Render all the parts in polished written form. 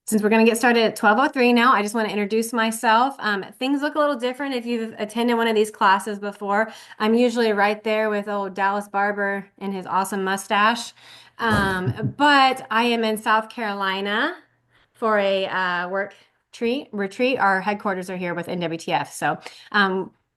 Since we're going to get started at 12:03 now, I just want to introduce myself. Things look a little different if you've attended one of these classes before. I'm usually right there with old Dallas Barber and his awesome mustache. But I am in South Carolina for a work retreat. Our headquarters are here with NWTF. So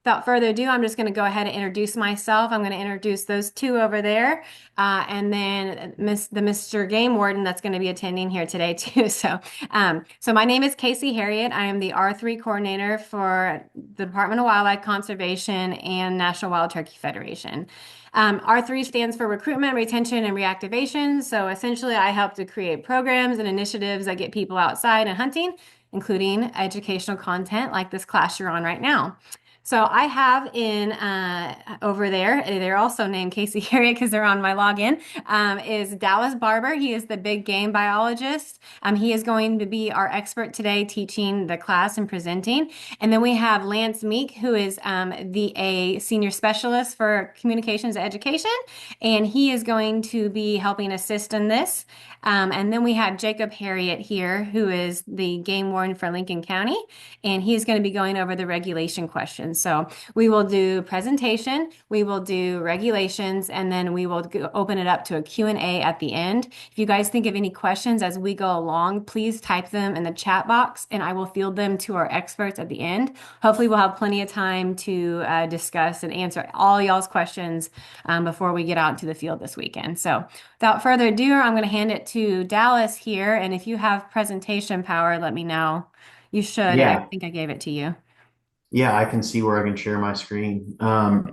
without further ado, I'm just going to go ahead and introduce myself. I'm going to introduce those two over there, and then the Mr. Game Warden that's going to be attending here today too. So my name is Casey Harriet. I am the R3 coordinator for the Department of Wildlife Conservation and National Wild Turkey Federation. R3 stands for recruitment, retention, and reactivation. So essentially, I help to create programs and initiatives that get people outside and hunting, including educational content like this class you're on right now. So I have in over there, they're also named Casey Harriet because they're on my login, is Dallas Barber. He is the big game biologist. He is going to be our expert today teaching the class and presenting. And then we have Lance Meek, who is a senior specialist for communications education, and he is going to be helping assist in this. And then we have Jacob Harriet here, who is the game warden for Lincoln County, and he's going to be going over the regulation questions. So we will do presentation, we will do regulations, and then we will open it up to a Q&A at the end. If you guys think of any questions as we go along, please type them in the chat box, and I will field them to our experts at the end. Hopefully we'll have plenty of time to discuss and answer all y'all's questions before we get out into the field this weekend. So without further ado, I'm going to hand it to Dallas here, and if you have presentation power, let me know. You should. I Yeah, think I gave it to you. yeah, I can see where I can share my screen.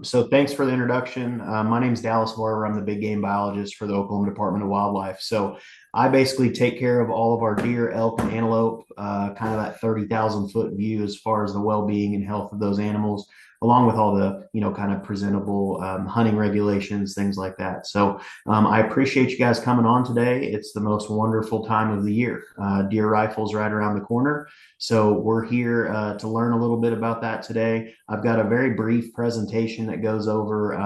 So thanks for the introduction. My name's Dallas Barber. I'm the big game biologist for the Oklahoma Department of Wildlife. So I basically take care of all of our deer, elk, and antelope, kind of that 30,000 foot view as far as the well-being and health of those animals, along with all the, kind of presentable hunting regulations, things like that. So I appreciate you guys coming on today. It's the most wonderful time of the year. Deer rifles right around the corner. So we're here to learn a little bit about that today. I've got a very brief presentation that goes over,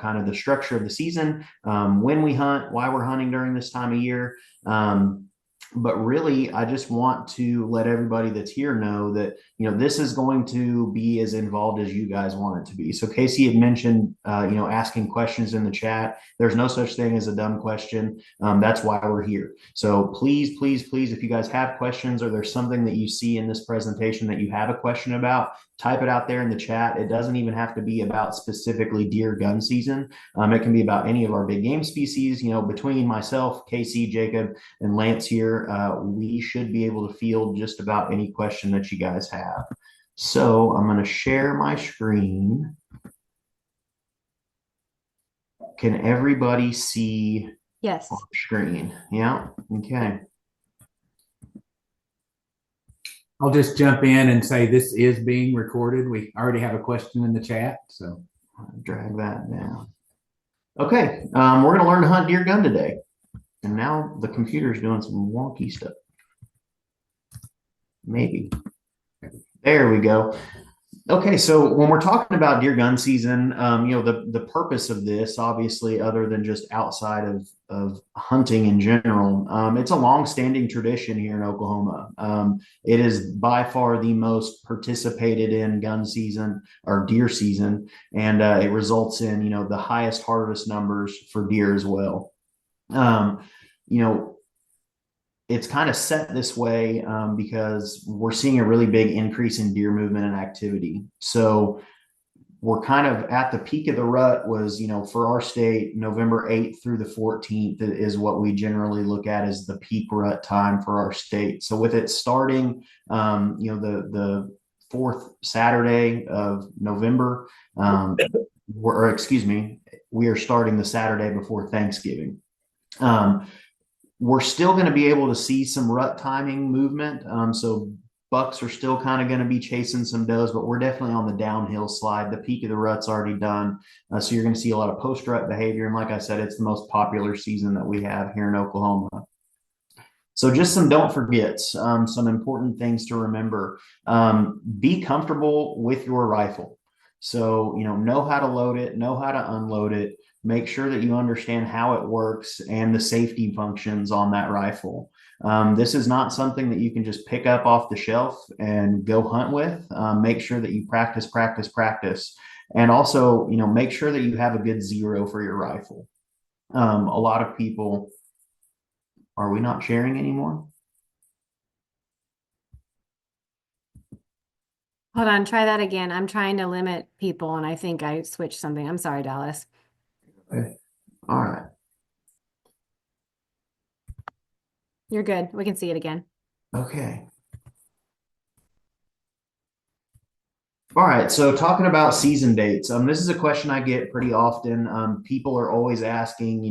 kind of the structure of the season, when we hunt, why we're hunting during this time of year. But really, I just want to let everybody that's here know that, this is going to be as involved as you guys want it to be. So Casey had mentioned, asking questions in the chat. There's no such thing as a dumb question. That's why we're here. So please, please, please, if you guys have questions or there's something that you see in this presentation that you have a question about, type it out there in the chat. It doesn't even have to be about specifically deer gun season. It can be about any of our big game species. Between myself, Casey, Jacob, and Lance here, we should be able to field just about any question that you guys have. So I'm going to share my screen. Can everybody see our Yes. screen? Yeah. Okay. I'll just jump in and say this is being recorded. We already have a question in the chat, so Drag that down. Okay. We're going to learn to hunt deer gun today. And now the computer's doing some wonky stuff. Maybe. There we go. Okay, so when we're talking about deer gun season, the purpose of this, obviously, other than just outside of hunting in general, it's a long-standing tradition here in Oklahoma. It is by far the most participated in gun season or deer season, and it results in the highest harvest numbers for deer as well. You know, it's kind of set this way because we're seeing a really big increase in deer movement and activity. So we're kind of at the peak of the rut was, for our state, November 8th through the 14th is what we generally look at as the peak rut time for our state. So with it starting, the fourth Saturday of November, or excuse me, we are starting the Saturday before Thanksgiving. We're still going to be able to see some rut timing movement. So bucks are still kind of going to be chasing some does, but we're definitely on the downhill slide. The peak of the rut's already done. So you're going to see a lot of post-rut behavior. And like I said, it's the most popular season that we have here in Oklahoma. So just some don't forgets, some important things to remember. Be comfortable with your rifle. So, know how to load it, know how to unload it. Make sure that you understand how it works and the safety functions on that rifle. This is not something that you can just pick up off the shelf and go hunt with. Make sure that you practice, practice, practice. And also, make sure that you have a good zero for your rifle. A lot of people, are we not sharing anymore? Hold on, try that again. I'm trying to limit people and I think I switched something. I'm sorry, Dallas. Okay. All right. You're good. We can see it again. Okay. All right, so talking about season dates, this is a question I get pretty often. People are always asking,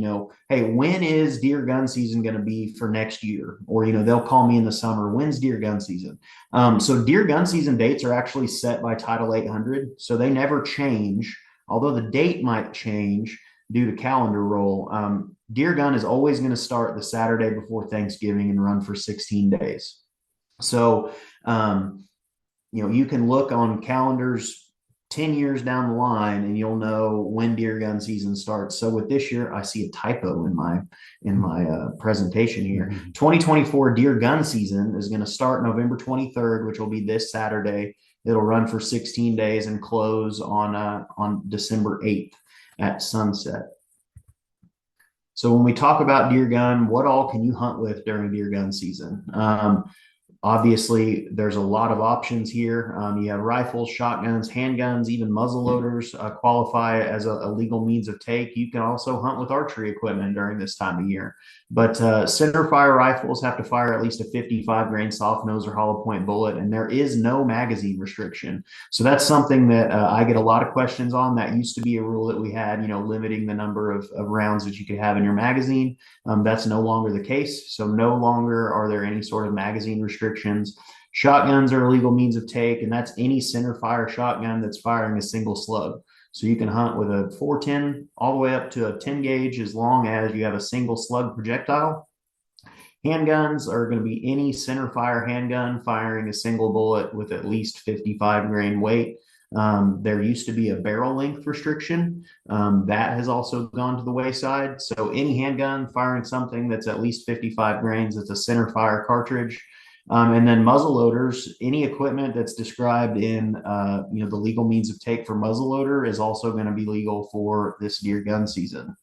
hey, when is deer gun season going to be for next year? Or, they'll call me in the summer, when's deer gun season? So deer gun season dates are actually set by Title 800, so they never change, although the date might change due to calendar roll. Deer gun is always going to start the Saturday before Thanksgiving and run for 16 days. So, you can look on calendars 10 years down the line and you'll know when deer gun season starts. So with this year, I see a typo in my presentation here. 2024 deer gun season is going to start November 23rd, which will be this Saturday. It'll run for 16 days and close on December 8th at sunset. So when we talk about deer gun, what all can you hunt with during deer gun season? Obviously, there's a lot of options here. You have rifles, shotguns, handguns, even muzzle loaders qualify as a legal means of take. You can also hunt with archery equipment during this time of year. But center fire rifles have to fire at least a 55 grain soft nose or hollow point bullet, and there is no magazine restriction. So that's something that I get a lot of questions on. That used to be a rule that we had, limiting the number of rounds that you could have in your magazine. That's no longer the case. So no longer are there any sort of magazine restrictions. Shotguns are a legal means of take, and that's any center fire shotgun that's firing a single slug. So you can hunt with a 410 all the way up to a 10 gauge as long as you have a single slug projectile. Handguns are going to be any center fire handgun firing a single bullet with at least 55 grain weight. There used to be a barrel length restriction. That has also gone to the wayside. So any handgun firing something that's at least 55 grains, it's a center fire cartridge. And then muzzle loaders, any equipment that's described in the legal means of take for muzzle loader is also going to be legal for this deer gun season.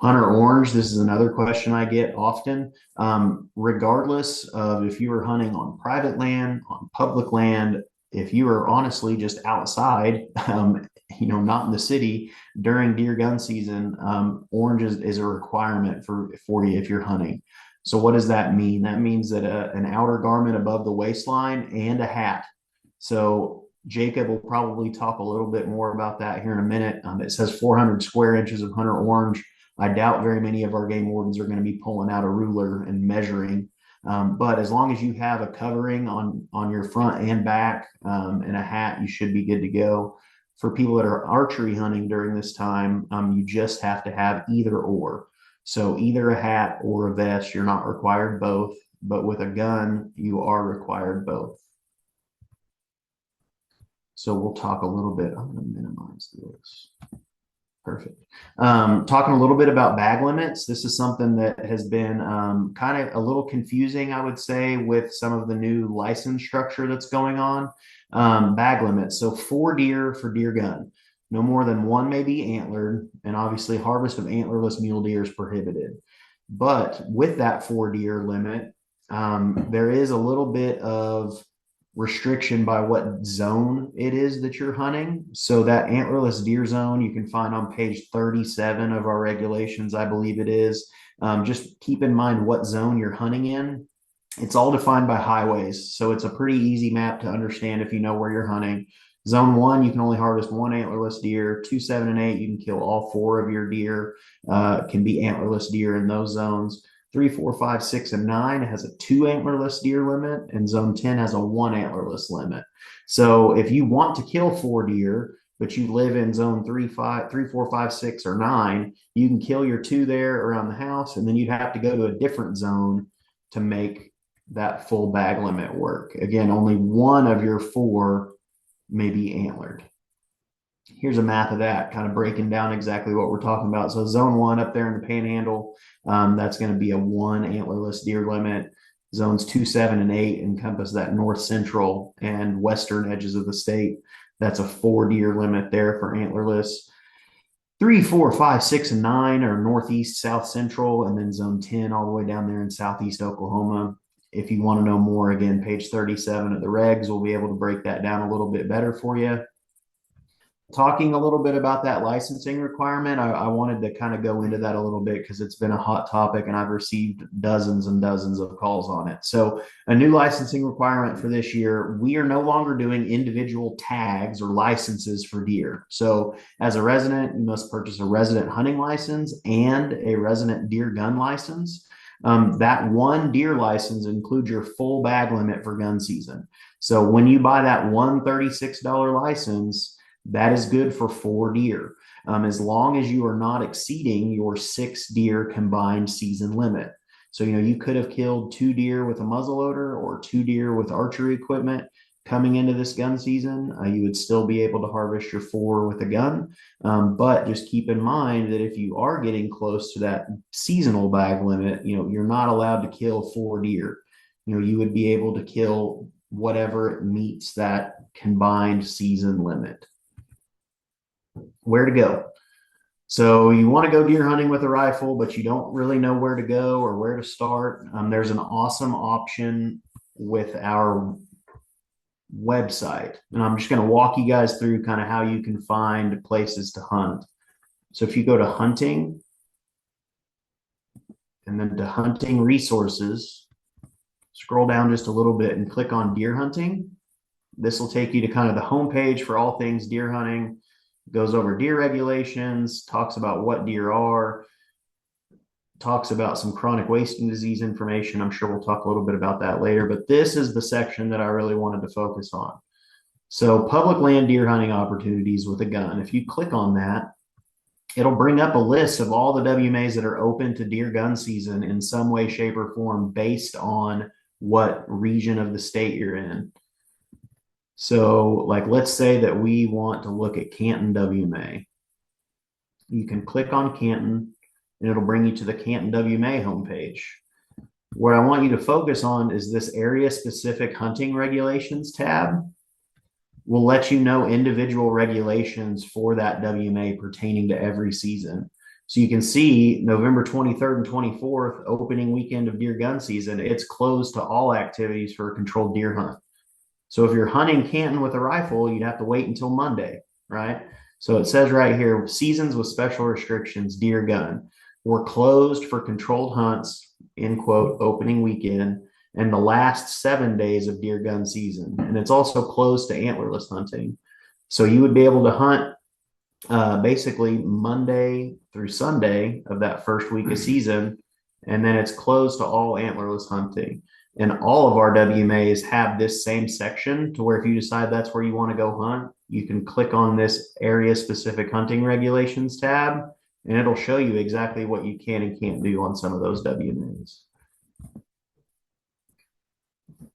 Hunter orange, this is another question I get often. Regardless of if you are hunting on private land, on public land, if you are honestly just outside, not in the city during deer gun season, orange is a requirement for you if you're hunting. So what does that mean? That means that an outer garment above the waistline and a hat. So Jacob will probably talk a little bit more about that here in a minute. It says 400 square inches of hunter orange. I doubt very many of our game wardens are going to be pulling out a ruler and measuring. But as long as you have a covering on your front and back and a hat, you should be good to go. For people that are archery hunting during this time, you just have to have either or. So either a hat or a vest, you're not required both, but with a gun, you are required both. So we'll talk a little bit. I'm going to minimize this. Perfect. Talking a little bit about bag limits. This is something that has been kind of a little confusing, I would say, with some of the new license structure that's going on. Bag limits. So 4 deer for deer gun. No more than 1 may be antlered, and obviously harvest of antlerless mule deer is prohibited. But with that 4 deer limit, there is a little bit of restriction by what zone it is that you're hunting. So that antlerless deer zone you can find on page 37 of our regulations, I believe it is. Just keep in mind what zone you're hunting in. It's all defined by highways. So it's a pretty easy map to understand if you know where you're hunting. Zone 1, you can only harvest 1 antlerless deer. 2, 7, and 8, you can kill all 4 of your deer. Can be antlerless deer in those zones. 3, 4, 5, 6, and 9 has a 2 antlerless deer limit, and zone 10 has a 1 antlerless limit. So if you want to kill 4 deer, but you live in zone 3, 4, 5, 6, or 9, you can kill your 2 there around the house, and then you'd have to go to a different zone to make that full bag limit work. Again, only 1 of your 4 may be antlered. Here's a map of that, kind of breaking down exactly what we're talking about. So zone 1 up there in the Panhandle, that's going to be a 1 antlerless deer limit. Zones 2, 7, and 8 encompass that north central and western edges of the state. That's a 4 deer limit there for antlerless. 3, 4, 5, 6, and 9 are northeast, south central, and then zone 10 all the way down there in southeast Oklahoma. If you want to know more, again, page 37 of the regs will be able to break that down a little bit better for you. Talking a little bit about that licensing requirement, I wanted to kind of go into that a little bit because it's been a hot topic and I've received dozens and dozens of calls on it. So, a new licensing requirement for this year, we are no longer doing individual tags or licenses for deer. So, as a resident, you must purchase a resident hunting license and a resident deer gun license. That one deer license includes your full bag limit for gun season. So, when you buy that $136 license, that is good for 4 deer, as long as you are not exceeding your 6 deer combined season limit. So, you could have killed 2 deer with a muzzleloader or 2 deer with archery equipment coming into this gun season. You would still be able to harvest your 4 with a gun. But just keep in mind that if you are getting close to that seasonal bag limit, you're not allowed to kill 4 deer. You would be able to kill whatever meets that combined season limit. Where to go. So you want to go deer hunting with a rifle, but you don't really know where to go or where to start. There's an awesome option with our website. And I'm just going to walk you guys through kind of how you can find places to hunt. So if you go to hunting and then to hunting resources, scroll down just a little bit and click on deer hunting. This will take you to kind of the homepage for all things deer hunting. Goes over deer regulations, talks about what deer are, talks about some chronic wasting disease information. I'm sure we'll talk a little bit about that later, but this is the section that I really wanted to focus on. So public land deer hunting opportunities with a gun. If you click on that, it'll bring up a list of all the WMAs that are open to deer gun season in some way, shape, or form based on what region of the state you're in. So, like, let's say that we want to look at Canton WMA. You can click on Canton, and it'll bring you to the Canton WMA homepage. What I want you to focus on is this area-specific hunting regulations tab. Will let you know individual regulations for that WMA pertaining to every season. So you can see November 23rd and 24th, opening weekend of deer gun season, it's closed to all activities for a controlled deer hunt. So if you're hunting Canton with a rifle, you'd have to wait until Monday, right? So it says right here, seasons with special restrictions, deer gun, were closed for controlled hunts, end quote, opening weekend, and the last 7 days of deer gun season. And it's also closed to antlerless hunting. So you would be able to hunt basically Monday through Sunday of that first week of season, and then it's closed to all antlerless hunting. And all of our WMAs have this same section to where if you decide that's where you want to go hunt, you can click on this area specific hunting regulations tab, and it'll show you exactly what you can and can't do on some of those WMAs.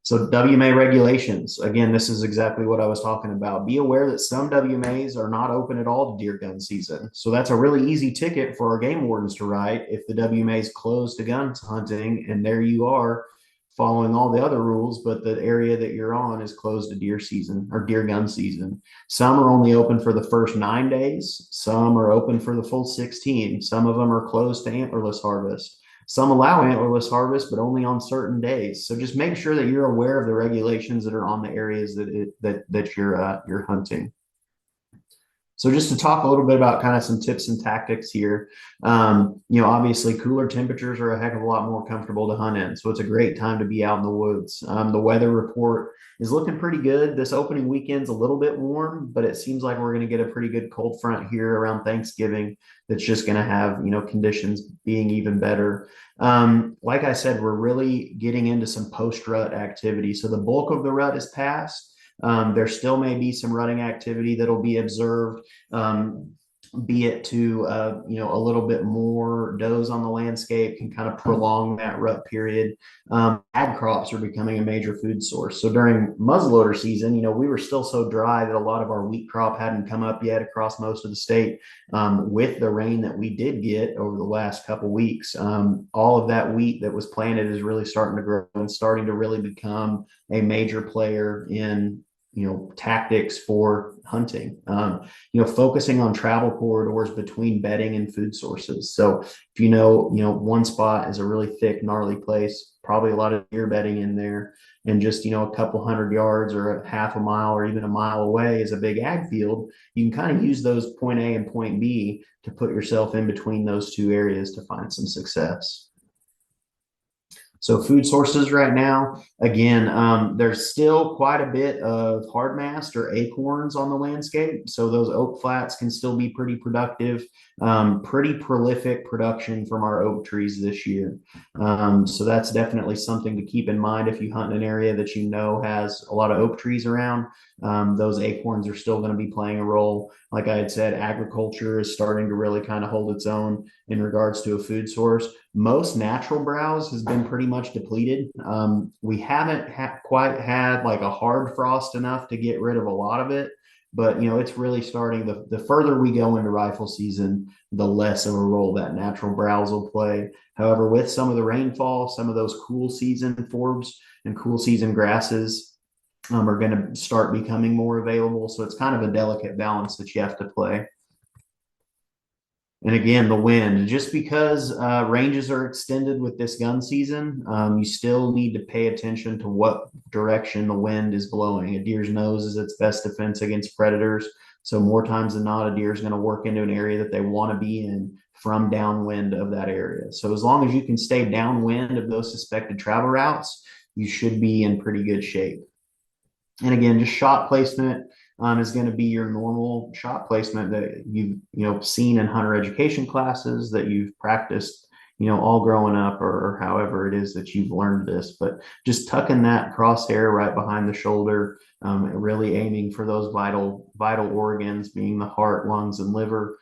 So WMA regulations, again, this is exactly what I was talking about. Be aware that some WMAs are not open at all to deer gun season. So that's a really easy ticket for our game wardens to write if the WMA is closed to gun hunting, and there you are following all the other rules, but the area that you're on is closed to deer season or deer gun season. Some are only open for the first 9 days. Some are open for the full 16. Some of them are closed to antlerless harvest. Some allow antlerless harvest, but only on certain days. So just make sure that you're aware of the regulations that are on the areas that you're hunting. So just to talk a little bit about kind of some tips and tactics here, obviously cooler temperatures are a heck of a lot more comfortable to hunt in. So it's a great time to be out in the woods. The weather report is looking pretty good. This opening weekend's a little bit warm, but it seems like we're going to get a pretty good cold front here around Thanksgiving. That's just going to have, conditions being even better. Like I said, we're really getting into some post-rut activity. So the bulk of the rut is past. There still may be some rutting activity that'll be observed be it to a little bit more does on the landscape, can kind of prolong that rut period. Ag crops are becoming a major food source. So during muzzleloader season, we were still so dry that a lot of our wheat crop hadn't come up yet across most of the state. With the rain that we did get over the last couple weeks, all of that wheat that was planted is really starting to grow and starting to really become a major player in tactics for hunting. Focusing on travel corridors between bedding and food sources. So if one spot is a really thick, gnarly place, probably a lot of deer bedding in there, and just a couple 100 yards or a half a mile or even a mile away is a big ag field. You can kind of use those point A and point B to put yourself in between those two areas to find some success. So food sources right now, again, there's still quite a bit of hardmast or acorns on the landscape. So those oak flats can still be pretty productive, pretty prolific production from our oak trees this year. So that's definitely something to keep in mind if you hunt in an area that has a lot of oak trees around. Those acorns are still going to be playing a role. Like I had said, agriculture is starting to really kind of hold its own in regards to a food source. Most natural browse has been pretty much depleted. We haven't quite had like a hard frost enough to get rid of a lot of it, but it's really starting. The further we go into rifle season, the less of a role that natural browse will play. However, with some of the rainfall, some of those cool season forbs and cool season grasses are going to start becoming more available. So it's kind of a delicate balance that you have to play. And again, the wind, just because ranges are extended with this gun season, you still need to pay attention to what direction the wind is blowing. A deer's nose is its best defense against predators. So more times than not, a deer is going to work into an area that they want to be in from downwind of that area. So as long as you can stay downwind of those suspected travel routes, you should be in pretty good shape. And again, just shot placement is going to be your normal shot placement that you've seen in hunter education classes, that you've practiced all growing up, or however it is that you've learned this. But just tucking that crosshair right behind the shoulder, really aiming for those vital organs, being the heart, lungs, and liver,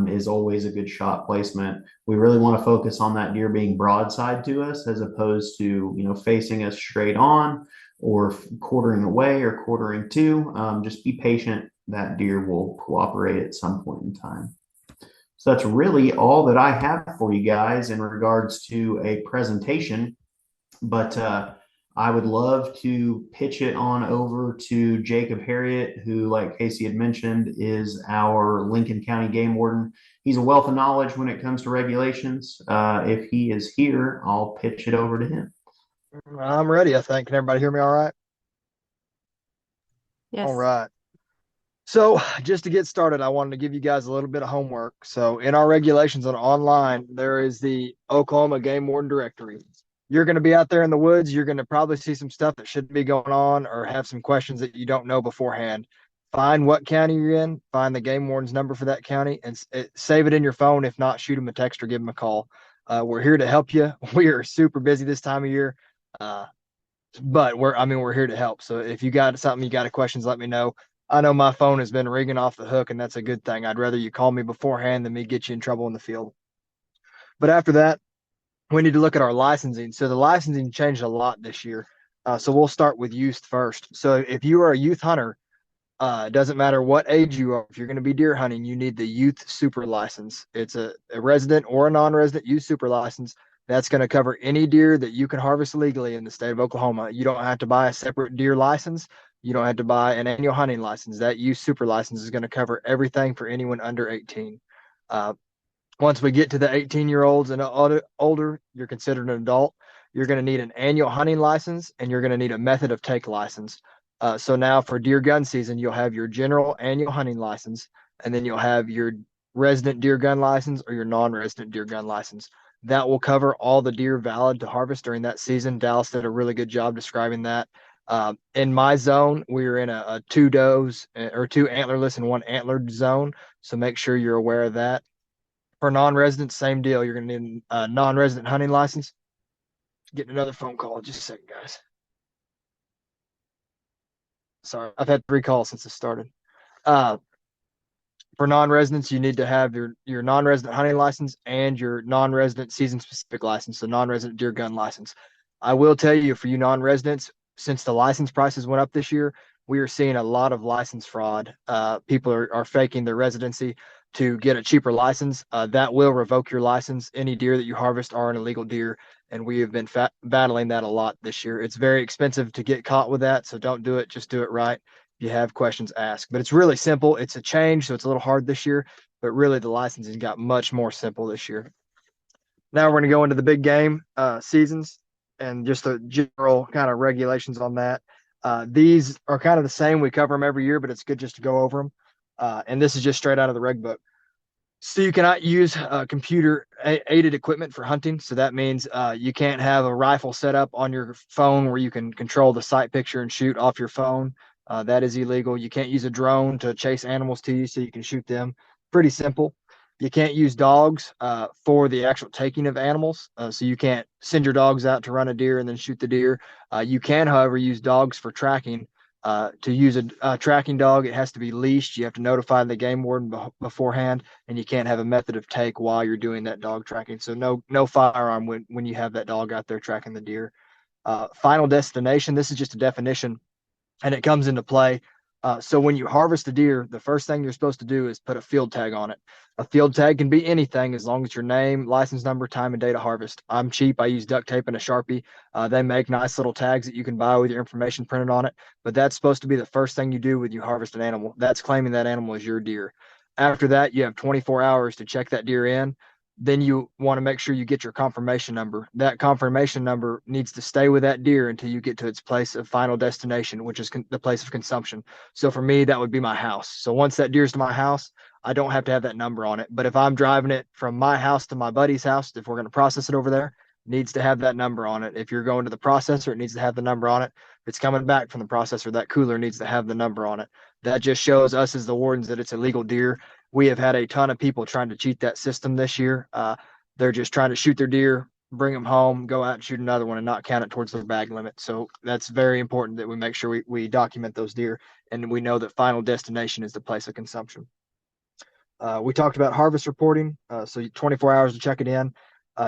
is always a good shot placement. We really want to focus on that deer being broadside to us as opposed to facing us straight on or quartering away or quartering to. Just be patient. That deer will cooperate at some point in time. So that's really all that I have for you guys in regards to a presentation. But I would love to pitch it on over to Jacob Harriet, who, like Casey had mentioned, is our Lincoln County Game Warden. He's a wealth of knowledge when it comes to regulations. If he is here, I'll pitch it over to him. I'm ready, I think. Can everybody hear me all right? Yes. All right. So just to get started, I wanted to give you guys a little bit of homework. So in our regulations on online, there is the Oklahoma Game Warden Directory. You're going to be out there in the woods. You're going to probably see some stuff that shouldn't be going on or have some questions that you don't know beforehand. Find what county you're in, find the game warden's number for that county, and save it in your phone. If not, shoot them a text or give them a call. We're here to help you. We are super busy this time of year. But we're here to help. So if you got something, you got questions, let me know. I know my phone has been ringing off the hook, and that's a good thing. I'd rather you call me beforehand than me get you in trouble in the field. But after that, we need to look at our licensing. So the licensing changed a lot this year. So we'll start with youth first. So if you are a youth hunter, it doesn't matter what age you are. If you're going to be deer hunting, you need the youth super license. It's a resident or a non-resident youth super license. That's going to cover any deer that you can harvest legally in the state of Oklahoma. You don't have to buy a separate deer license. You don't have to buy an annual hunting license. That youth super license is going to cover everything for anyone under 18. Once we get to the 18-year-olds and older, you're considered an adult. You're going to need an annual hunting license, and you're going to need a method of take license. So now for deer gun season, you'll have your general annual hunting license, and then you'll have your resident deer gun license or your non-resident deer gun license. That will cover all the deer valid to harvest during that season. Dallas did a really good job describing that. In my zone, we're in a 2 does or 2 antlerless and 1 antlered zone. So make sure you're aware of that. For non-residents, same deal. You're going to need a non-resident hunting license. Getting another phone call. Just a second, guys. Sorry, I've had 3 calls since it started. For non-residents, you need to have your non-resident hunting license and your non-resident season-specific license, so non-resident deer gun license. I will tell you, for you non-residents, since the license prices went up this year, we are seeing a lot of license fraud. People are faking their residency to get a cheaper license. That will revoke your license. Any deer that you harvest are an illegal deer, and we have been battling that a lot this year. It's very expensive to get caught with that, so don't do it. Just do it right. If you have questions, ask. But it's really simple. It's a change, so it's a little hard this year, but really the licensing got much more simple this year. Now we're going to go into the big game seasons and just the general kind of regulations on that. These are kind of the same. We cover them every year, but it's good just to go over them. And this is just straight out of the reg book. So you cannot use computer aided equipment for hunting. So that means you can't have a rifle set up on your phone where you can control the sight picture and shoot off your phone. That is illegal. You can't use a drone to chase animals to you so you can shoot them. Pretty simple. You can't use dogs for the actual taking of animals. So you can't send your dogs out to run a deer and then shoot the deer. You can, however, use dogs for tracking. To use a tracking dog, it has to be leashed. You have to notify the game warden beforehand, and you can't have a method of take while you're doing that dog tracking. So no firearm when you have that dog out there tracking the deer. Final destination, this is just a definition, and it comes into play. So when you harvest a deer, the first thing you're supposed to do is put a field tag on it. A field tag can be anything as long as your name, license number, time, and date of harvest. I'm cheap. I use duct tape and a Sharpie. They make nice little tags that you can buy with your information printed on it. But that's supposed to be the first thing you do when you harvest an animal. That's claiming that animal is your deer. After that, you have 24 hours to check that deer in. Then you want to make sure you get your confirmation number. That confirmation number needs to stay with that deer until you get to its place of final destination, which is the place of consumption. So for me, that would be my house. So once that deer's to my house, I don't have to have that number on it. But if I'm driving it from my house to my buddy's house, if we're going to process it over there, it needs to have that number on it. If you're going to the processor, it needs to have the number on it. If it's coming back from the processor, that cooler needs to have the number on it. That just shows us as the wardens that it's a legal deer. We have had a ton of people trying to cheat that system this year. They're just trying to shoot their deer, bring them home, go out and shoot another one and not count it towards their bag limit. So that's very important that we make sure we document those deer and we know that final destination is the place of consumption. We talked about harvest reporting. So 24 hours to check it in.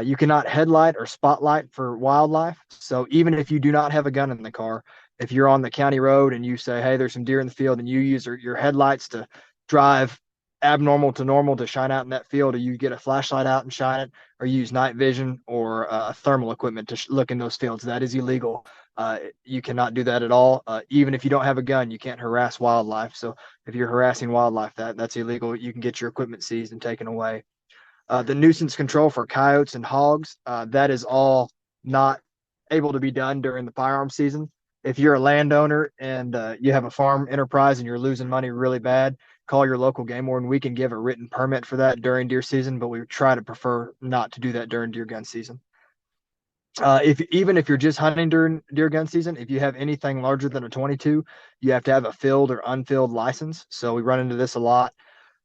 You cannot headlight or spotlight for wildlife. So even if you do not have a gun in the car, if you're on the county road and you say, hey, there's some deer in the field, and you use your headlights to drive abnormal to normal to shine out in that field, or you get a flashlight out and shine it, or use night vision or thermal equipment to look in those fields, that is illegal. You cannot do that at all. Even if you don't have a gun, you can't harass wildlife. So if you're harassing wildlife, that's illegal. You can get your equipment seized and taken away. The nuisance control for coyotes and hogs, that is all not able to be done during the firearm season. If you're a landowner and you have a farm enterprise and you're losing money really bad, call your local game warden. We can give a written permit for that during deer season, but we try to prefer not to do that during deer gun season. Even if you're just hunting during deer gun season, if you have anything larger than a 22, you have to have a filled or unfilled license. So we run into this a lot.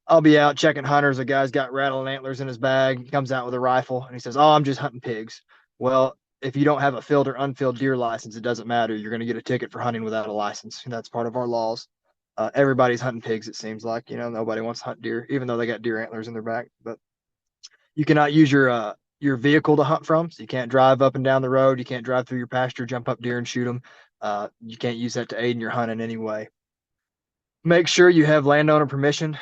I'll be out checking hunters. A guy's got rattling antlers in his bag. He comes out with a rifle and he says, oh, I'm just hunting pigs. Well, if you don't have a filled or unfilled deer license, it doesn't matter. You're going to get a ticket for hunting without a license. And that's part of our laws. Everybody's hunting pigs, it seems like. Nobody wants to hunt deer, even though they got deer antlers in their back. But you cannot use your vehicle to hunt from. So you can't drive up and down the road. You can't drive through your pasture, jump up deer and shoot them. You can't use that to aid in your hunt in any way. Make sure you have landowner permission.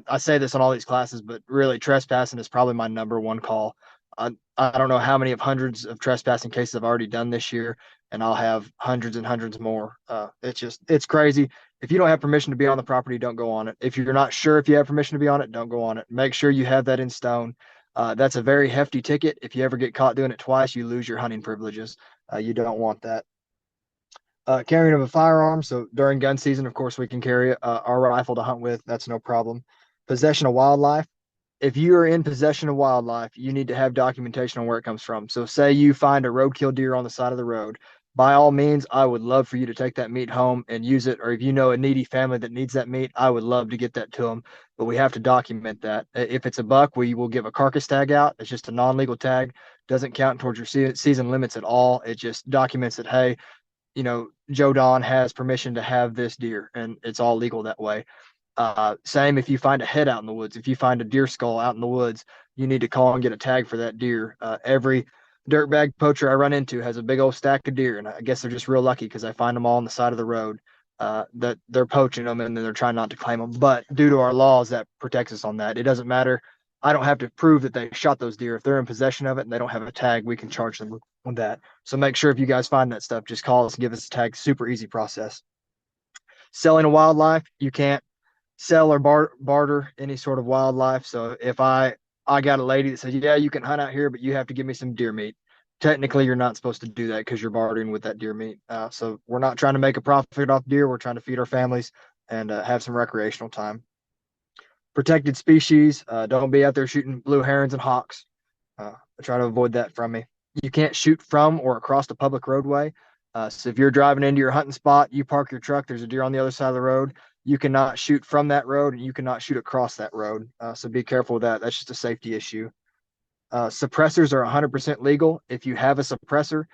I say this on all these classes, but really trespassing is probably my number one call. I don't know how many of hundreds of trespassing cases I've already done this year, and I'll have hundreds and hundreds more. It's crazy. If you don't have permission to be on the property, don't go on it. If you're not sure if you have permission to be on it, don't go on it. Make sure you have that in stone. That's a very hefty ticket. If you ever get caught doing it twice, you lose your hunting privileges. You don't want that. Carrying of a firearm. So during gun season, of course, we can carry our rifle to hunt with. That's no problem. Possession of wildlife. If you are in possession of wildlife, you need to have documentation on where it comes from. So say you find a roadkill deer on the side of the road. By all means, I would love for you to take that meat home and use it. Or if you know a needy family that needs that meat, I would love to get that to them. But we have to document that. If it's a buck, we will give a carcass tag out. It's just a non-legal tag. Doesn't count towards your season limits at all. It just documents that, hey, Joe Don has permission to have this deer, and it's all legal that way. Same if you find a head out in the woods. If you find a deer skull out in the woods, you need to call and get a tag for that deer. Every dirtbag poacher I run into has a big old stack of deer, and I guess they're just real lucky because I find them all on the side of the road. That they're poaching them and then they're trying not to claim them. But due to our laws, that protects us on that. It doesn't matter. I don't have to prove that they shot those deer. If they're in possession of it and they don't have a tag, we can charge them with that. So make sure if you guys find that stuff, just call us and give us a tag. Super easy process. Selling a wildlife, you can't sell or barter any sort of wildlife. So if I got a lady that says, yeah, you can hunt out here, but you have to give me some deer meat. Technically, you're not supposed to do that because you're bartering with that deer meat. So we're not trying to make a profit off deer. We're trying to feed our families and have some recreational time. Protected species. Don't be out there shooting blue herons and hawks. Try to avoid that from me. You can't shoot from or across the public roadway. So if you're driving into your hunting spot, you park your truck, there's a deer on the other side of the road. You cannot shoot from that road and you cannot shoot across that road. So be careful with that. That's just a safety issue. Suppressors are 100% legal. If you have a suppressor,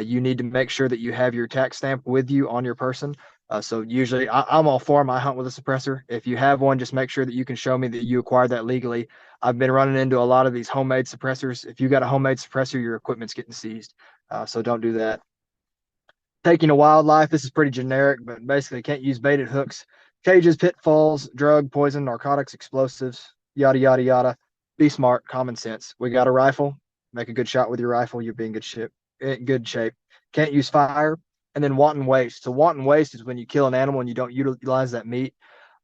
you need to make sure that you have your tax stamp with you on your person. So usually I'm all for them. I hunt with a suppressor. If you have one, just make sure that you can show me that you acquired that legally. I've been running into a lot of these homemade suppressors. If you got a homemade suppressor, your equipment's getting seized. So don't do that. Taking a wildlife, this is pretty generic, but basically can't use baited hooks, cages, pitfalls, drug, poison, narcotics, explosives, yada, yada, yada. Be smart, common sense. We got a rifle. Make a good shot with your rifle. You'll be in good shape. Can't use fire. And then wanton waste. So wanton waste is when you kill an animal and you don't utilize that meat.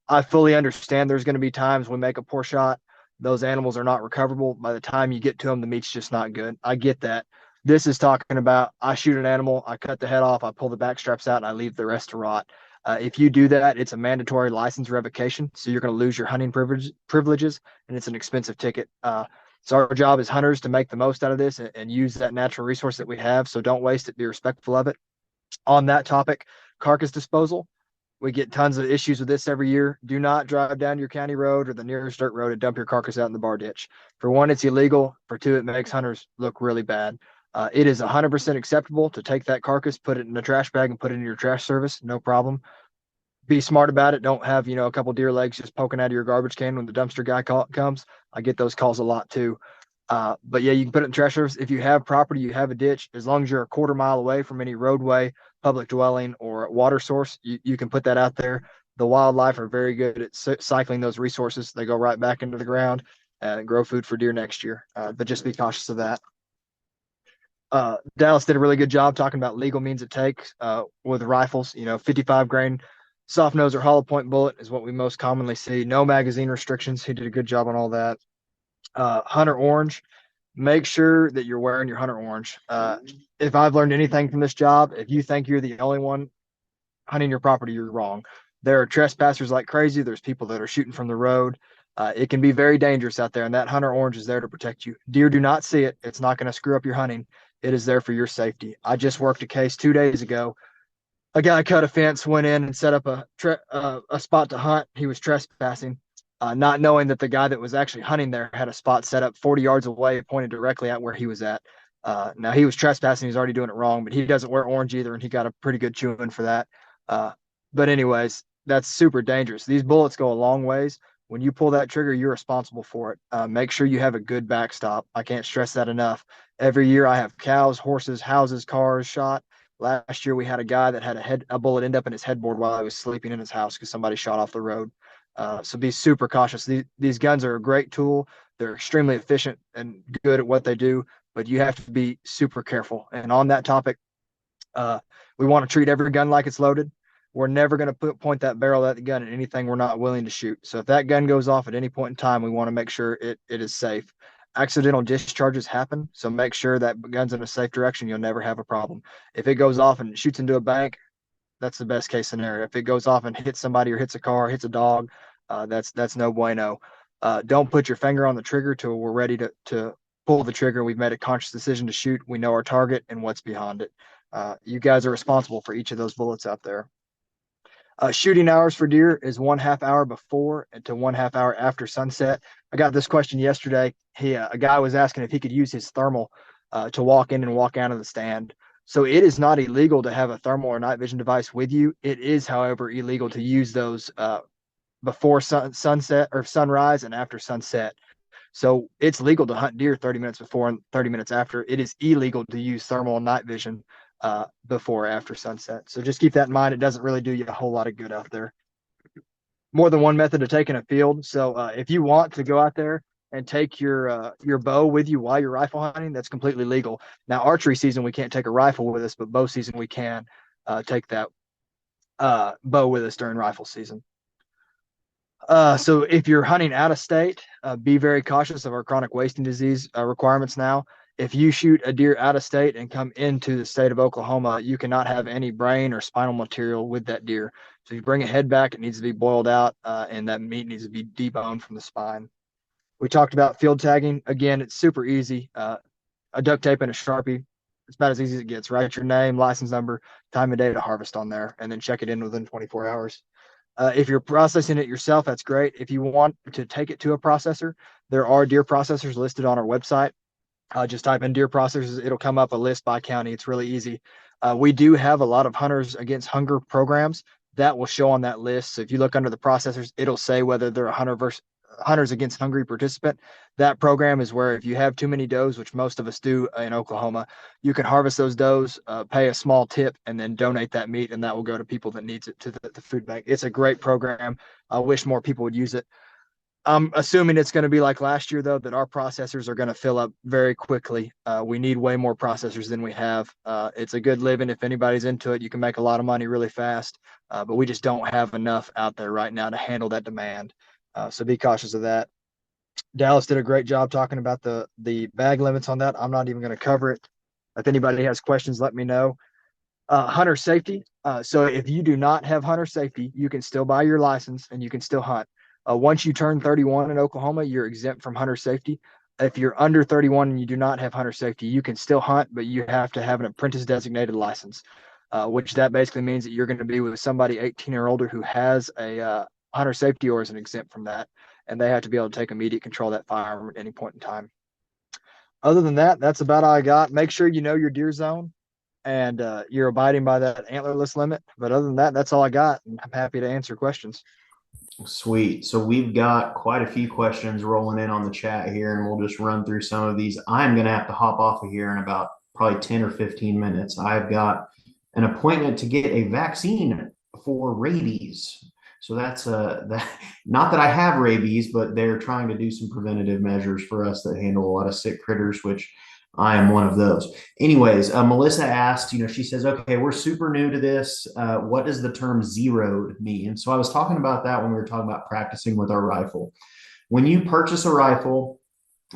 I fully understand there's going to be times we make a poor shot. Those animals are not recoverable. By the time you get to them, the meat's just not good. I get that. This is talking about I shoot an animal, I cut the head off, I pull the back straps out, and I leave the rest to rot. If you do that, it's a mandatory license revocation. So you're going to lose your hunting privileges, and it's an expensive ticket. So our job as hunters to make the most out of this and use that natural resource that we have. So don't waste it. Be respectful of it. On that topic, carcass disposal. We get tons of issues with this every year. Do not drive down your county road or the nearest dirt road and dump your carcass out in the bar ditch. For one, it's illegal. For two, it makes hunters look really bad. It is 100% acceptable to take that carcass, put it in a trash bag, and put it in your trash service. No problem. Be smart about it. Don't have, a couple deer legs just poking out of your garbage can when the dumpster guy comes. I get those calls a lot too. But yeah, you can put it in trash service. If you have property, you have a ditch, as long as you're a quarter mile away from any roadway, public dwelling, or water source, you can put that out there. The wildlife are very good at cycling those resources. They go right back into the ground and grow food for deer next year. But just be cautious of that. Dallas did a really good job talking about legal means it takes with rifles. 55 grain soft nose or hollow point bullet is what we most commonly see. No magazine restrictions. He did a good job on all that. Hunter orange. Make sure that you're wearing your hunter orange. If I've learned anything from this job, if you think you're the only one hunting your property, you're wrong. There are trespassers like crazy. There's people that are shooting from the road. It can be very dangerous out there, and that hunter orange is there to protect you. Deer do not see it. It's not going to screw up your hunting. It is there for your safety. I just worked a case 2 days ago. A guy cut a fence, went in and set up a spot to hunt. He was trespassing, not knowing that the guy that was actually hunting there had a spot set up 40 yards away, pointed directly at where he was at. Now he was trespassing. He's already doing it wrong, but he doesn't wear orange either, and he got a pretty good chewing for that. But anyways, that's super dangerous. These bullets go a long ways. When you pull that trigger, you're responsible for it. Make sure you have a good backstop. I can't stress that enough. Every year I have cows, horses, houses, cars shot. Last year we had a guy that had a bullet end up in his headboard while he was sleeping in his house because somebody shot off the road. So be super cautious. These guns are a great tool. They're extremely efficient and good at what they do, but you have to be super careful. And on that topic, we want to treat every gun like it's loaded. We're never going to point that barrel at the gun at anything we're not willing to shoot. So if that gun goes off at any point in time, we want to make sure it is safe. Accidental discharges happen, so make sure that gun's in a safe direction. You'll never have a problem. If it goes off and shoots into a bank, that's the best case scenario. If it goes off and hits somebody or hits a car, hits a dog, that's no bueno. Don't put your finger on the trigger till we're ready to pull the trigger. We've made a conscious decision to shoot. We know our target and what's behind it. You guys are responsible for each of those bullets out there. Shooting hours for deer is 1/2 hour before and to 1/2 hour after sunset. I got this question yesterday. A guy was asking if he could use his thermal to walk in and walk out of the stand. So it is not illegal to have a thermal or night vision device with you. It is, however, illegal to use those before sunset or sunrise and after sunset. So it's legal to hunt deer 30 minutes before and 30 minutes after. It is illegal to use thermal and night vision before or after sunset. So just keep that in mind. It doesn't really do you a whole lot of good out there. More than one method to take in a field. So if you want to go out there and take your bow with you while you're rifle hunting, that's completely legal. Now, archery season, we can't take a rifle with us, but bow season, we can take that bow with us during rifle season. So if you're hunting out of state, be very cautious of our chronic wasting disease requirements now. If you shoot a deer out of state and come into the state of Oklahoma, you cannot have any brain or spinal material with that deer. So if you bring a head back, it needs to be boiled out, and that meat needs to be deboned from the spine. We talked about field tagging. Again, it's super easy. A duct tape and a Sharpie. It's about as easy as it gets. Write your name, license number, time of day to harvest on there, and then check it in within 24 hours. If you're processing it yourself, that's great. If you want to take it to a processor, there are deer processors listed on our website. Just type in deer processors. It'll come up a list by county. It's really easy. We do have a lot of Hunters Against Hunger programs that will show on that list. So if you look under the processors, it'll say whether they're a Hunters Against Hungry participant. That program is where if you have too many does, which most of us do in Oklahoma, you can harvest those does, pay a small tip, and then donate that meat, and that will go to people that needs it to the food bank. It's a great program. I wish more people would use it. I'm assuming it's going to be like last year, though, that our processors are going to fill up very quickly. We need way more processors than we have. It's a good living. If anybody's into it, you can make a lot of money really fast, but we just don't have enough out there right now to handle that demand. So be cautious of that. Dallas did a great job talking about the bag limits on that. I'm not even going to cover it. If anybody has questions, let me know. Hunter safety. So if you do not have hunter safety, you can still buy your license and you can still hunt. Once you turn 31 in Oklahoma, you're exempt from hunter safety. If you're under 31 and you do not have hunter safety, you can still hunt, but you have to have an apprentice designated license, which that basically means that you're going to be with somebody 18 or older who has a hunter safety or is an exempt from that, and they have to be able to take immediate control of that firearm at any point in time. Other than that, that's about all I got. Make sure you know your deer zone and you're abiding by that antlerless limit. But other than that, that's all I got. And I'm happy to answer questions. Sweet. So we've got quite a few questions rolling in on the chat here, and we'll just run through some of these. I'm going to have to hop off of here in about probably 10 or 15 minutes. I've got an appointment to get a vaccine for rabies. So that's that, not that I have rabies, but they're trying to do some preventative measures for us that handle a lot of sick critters, which I am one of those. Anyways, Melissa asked, she says, okay, we're super new to this. What does the term zeroed mean? So I was talking about that when we were talking about practicing with our rifle. When you purchase a rifle,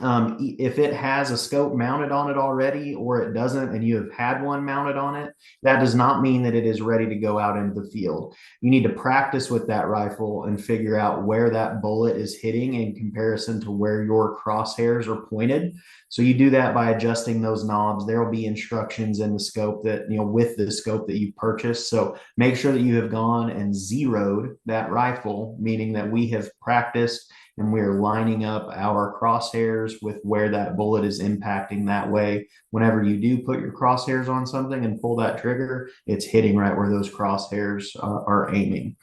if it has a scope mounted on it already or it doesn't, and you have had one mounted on it, that does not mean that it is ready to go out into the field. You need to practice with that rifle and figure out where that bullet is hitting in comparison to where your crosshairs are pointed. So you do that by adjusting those knobs. There will be instructions in the scope that, with the scope that you purchased. So make sure that you have gone and zeroed that rifle, meaning that we have practiced and we're lining up our crosshairs with where that bullet is impacting. That way, whenever you do put your crosshairs on something and pull that trigger, it's hitting right where those crosshairs are aiming.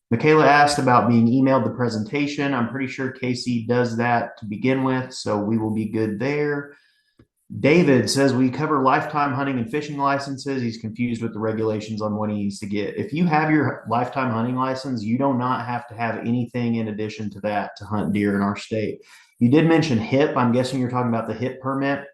Michaela asked about being emailed the presentation. I'm pretty sure Casey does that to begin with, so we will be good there. David says we cover lifetime hunting and fishing licenses. He's confused with the regulations on what he needs to get. If you have your lifetime hunting license, you do not have to have anything in addition to that to hunt deer in our state. You did mention HIP. I'm guessing you're talking about the HIP permit.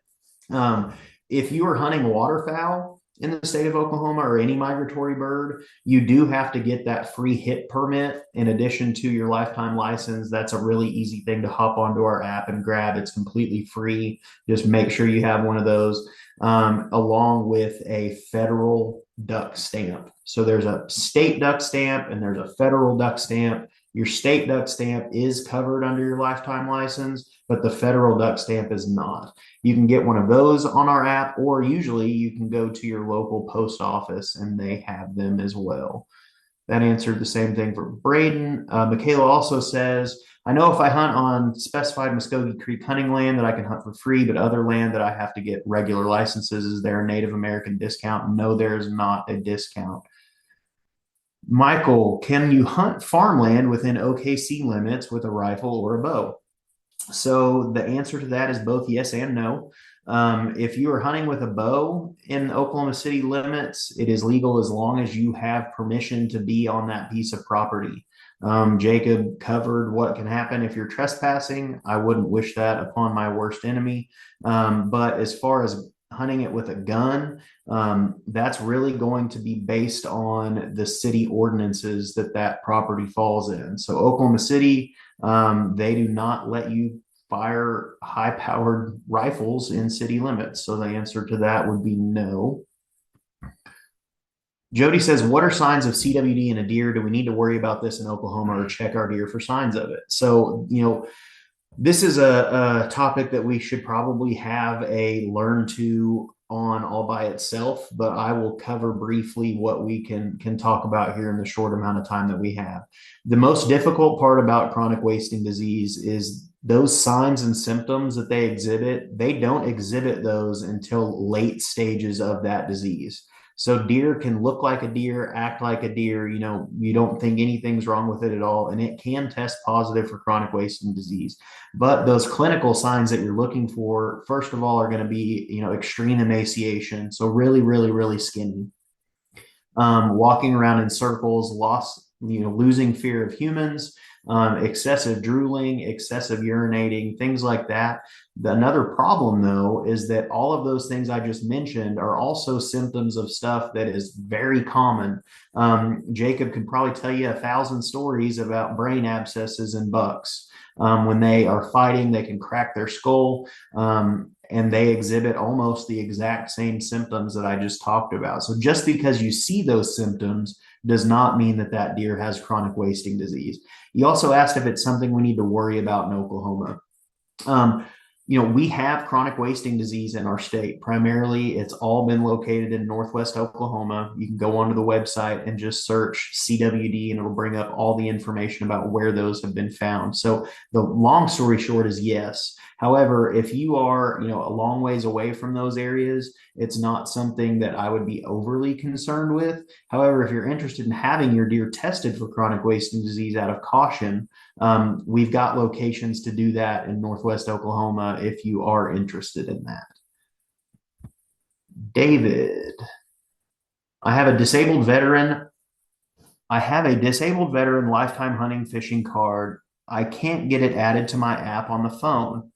If you are hunting waterfowl in the state of Oklahoma or any migratory bird, you do have to get that free HIP permit in addition to your lifetime license. That's a really easy thing to hop onto our app and grab. It's completely free. Just make sure you have one of those, along with a federal duck stamp. So there's a state duck stamp and there's a federal duck stamp. Your state duck stamp is covered under your lifetime license, but the federal duck stamp is not. You can get one of those on our app, or usually you can go to your local post office and they have them as well. That answered the same thing for Braden. Michaela also says, I know if I hunt on specified Muskogee Creek hunting land that I can hunt for free, but other land that I have to get regular licenses, is there a Native American discount? No, there is not a discount. Michael, can you hunt farmland within OKC limits with a rifle or a bow? So the answer to that is both yes and no. If you are hunting with a bow in Oklahoma City limits, it is legal as long as you have permission to be on that piece of property. Jacob covered what can happen if you're trespassing. I wouldn't wish that upon my worst enemy. But as far as hunting it with a gun, that's really going to be based on the city ordinances that that property falls in. So Oklahoma City, they do not let you fire high powered rifles in city limits. So the answer to that would be no. Jody says, what are signs of CWD in a deer? Do we need to worry about this in Oklahoma or check our deer for signs of it? So, this is a topic that we should probably have a learn to on all by itself, but I will cover briefly what we can talk about here in the short amount of time that we have. The most difficult part about chronic wasting disease is those signs and symptoms that they exhibit. They don't exhibit those until late stages of that disease. So deer can look like a deer, act like a deer, you don't think anything's wrong with it at all, and it can test positive for chronic wasting disease. But those clinical signs that you're looking for, first of all, are going to be, extreme emaciation. So really, really, really skinny. Walking around in circles, losing fear of humans, excessive drooling, excessive urinating, things like that. Another problem, though, is that all of those things I just mentioned are also symptoms of stuff that is very common. Jacob could probably tell you 1,000 stories about brain abscesses in bucks. When they are fighting, they can crack their skull, and they exhibit almost the exact same symptoms that I just talked about. So just because you see those symptoms does not mean that that deer has chronic wasting disease. You also asked if it's something we need to worry about in Oklahoma. We have chronic wasting disease in our state. Primarily, it's all been located in Northwest Oklahoma. You can go onto the website and just search CWD, and it'll bring up all the information about where those have been found. So the long story short is yes. However, if you are, a long ways away from those areas, it's not something that I would be overly concerned with. However, if you're interested in having your deer tested for chronic wasting disease out of caution, we've got locations to do that in Northwest Oklahoma if you are interested in that. David, I have a disabled veteran lifetime hunting fishing card. I can't get it added to my app on the phone.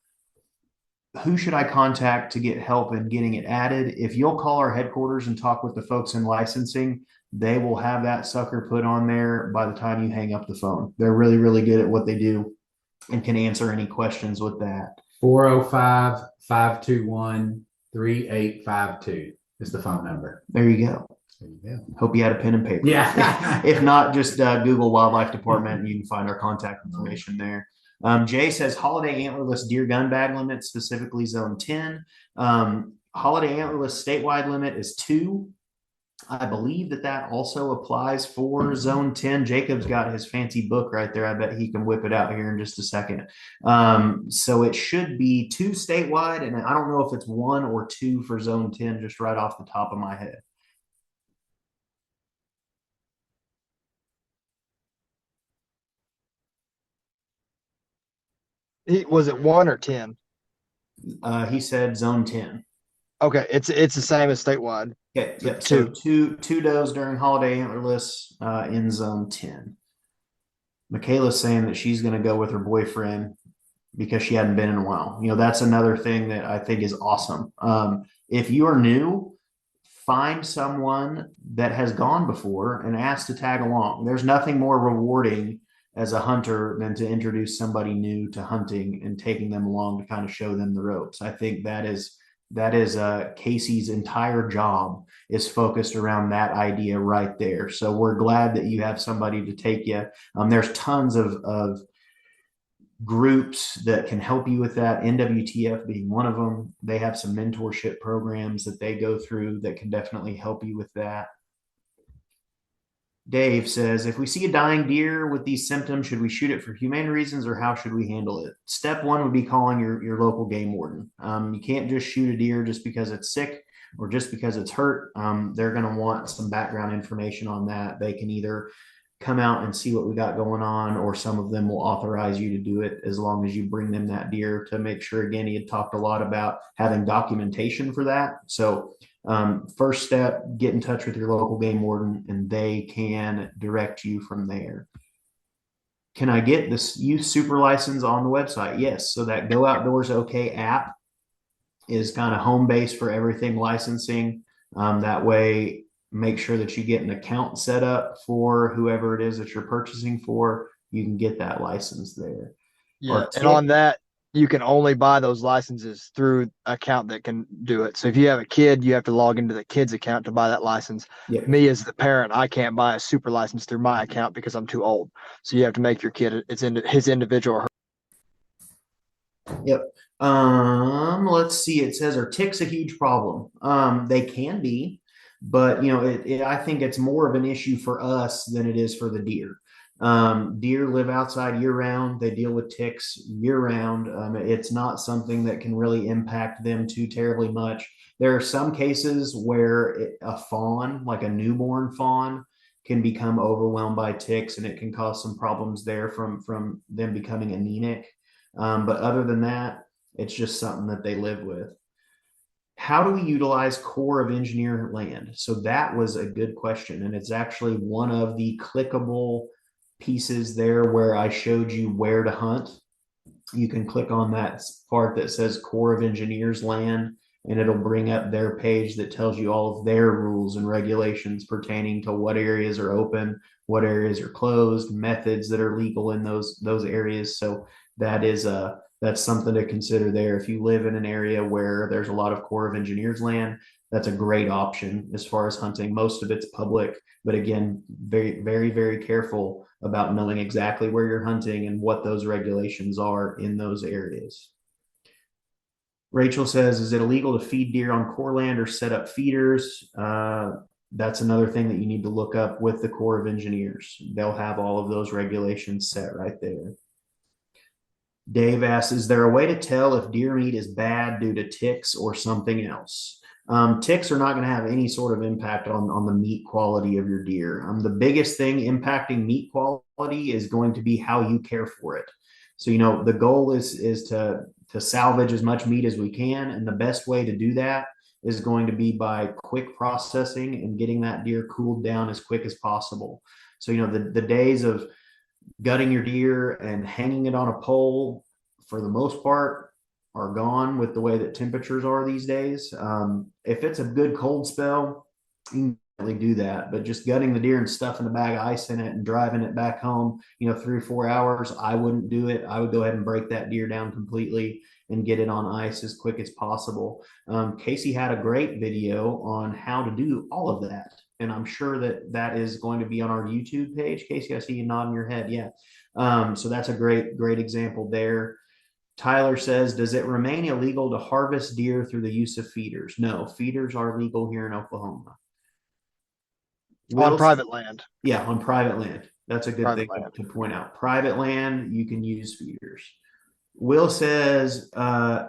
Who should I contact to get help in getting it added? If you'll call our headquarters and talk with the folks in licensing, they will have that sucker put on there by the time you hang up the phone. They're really, really good at what they do and can answer any questions with that. 405-521-3852 is the phone number. There you go. There you go. Hope you had a pen and paper. Yeah. If not, just Google Wildlife Department and you can find our contact information there. Jay says holiday antlerless deer gun bag limit, specifically zone 10. Holiday antlerless statewide limit is 2. I believe that also applies for zone 10. Jacob's got his fancy book right there. I bet he can whip it out here in just a second. So it should be 2 statewide, and I don't know if it's 1 or 2 for zone 10, just right off the top of my head. Was it 1 or 10? He said zone 10. Okay, it's the same as statewide. Okay, yep. So two does during holiday antlerless in zone 10. Michaela's saying that she's going to go with her boyfriend because she hadn't been in a while. That's another thing that I think is awesome. If you are new, find someone that has gone before and ask to tag along. There's nothing more rewarding as a hunter than to introduce somebody new to hunting and taking them along to kind of show them the ropes. I think that is Casey's entire job is focused around that idea right there. So we're glad that you have somebody to take you. There's tons of groups that can help you with that. NWTF being one of them. They have some mentorship programs that they go through that can definitely help you with that. Dave says, if we see a dying deer with these symptoms, should we shoot it for humane reasons or how should we handle it? Step 1 would be calling your local game warden. You can't just shoot a deer just because it's sick. or just because it's hurt, they're going to want some background information on that. They can either come out and see what we got going on, or some of them will authorize you to do it as long as you bring them that deer to make sure. Again, he had talked a lot about having documentation for that. So first step, get in touch with your local game warden and they can direct you from there. Can I get this youth super license on the website? Yes. So that Go Outdoors OK app is kind of home base for everything licensing. That way, make sure that you get an account set up for whoever it is that you're purchasing for. You can get that license there. Yeah. And on that, you can only buy those licenses through an account that can do it. So if you have a kid, you have to log into the kid's account to buy that license. Yep. Me as the parent, I can't buy a super license through my account because I'm too old. So you have to make your kid, it's in his individual or her. Yep. Let's see. It says, are ticks a huge problem? They can be, but I think it's more of an issue for us than it is for the deer. Deer live outside year round. They deal with ticks year round. It's not something that can really impact them too terribly much. There are some cases where a fawn, like a newborn fawn, can become overwhelmed by ticks, and it can cause some problems there from them becoming anemic. But other than that, it's just something that they live with. How do we utilize Corps of Engineer land? So that was a good question. And it's actually one of the clickable pieces there where I showed you where to hunt. You can click on that part that says Corps of Engineers land, and it'll bring up their page that tells you all of their rules and regulations pertaining to what areas are open, what areas are closed, methods that are legal in those areas. So that's something to consider there. If you live in an area where there's a lot of Corps of Engineers land, that's a great option as far as hunting. Most of it's public, but again, very, very, very careful about knowing exactly where you're hunting and what those regulations are in those areas. Rachel says, is it illegal to feed deer on Corps land or set up feeders? That's another thing that you need to look up with the Corps of Engineers. They'll have all of those regulations set right there. Dave asks, is there a way to tell if deer meat is bad due to ticks or something else? Ticks are not going to have any sort of impact on the meat quality of your deer. The biggest thing impacting meat quality is going to be how you care for it. So, the goal is to salvage as much meat as we can. And the best way to do that is going to be by quick processing and getting that deer cooled down as quick as possible. So, the days of gutting your deer and hanging it on a pole, for the most part, are gone with the way that temperatures are these days. If it's a good cold spell, you can definitely do that. But just gutting the deer and stuffing a bag of ice in it and driving it back home, 3 or 4 hours, I wouldn't do it. I would go ahead and break that deer down completely and get it on ice as quick as possible. Casey had a great video on how to do all of that. And I'm sure that is going to be on our YouTube page. Casey, I see you nodding your head. Yeah. So that's a great example there. Tyler says, does it remain illegal to harvest deer through the use of feeders? No, feeders are legal here in Oklahoma. On private land. Yeah, on private land. That's a good Private thing land. to point out. Private land, you can use feeders. Will says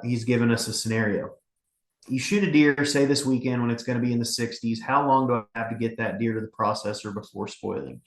he's given us a scenario. You shoot a deer, say this weekend when it's going to be in the 60s. How long do I have to get that deer to the processor before spoiling?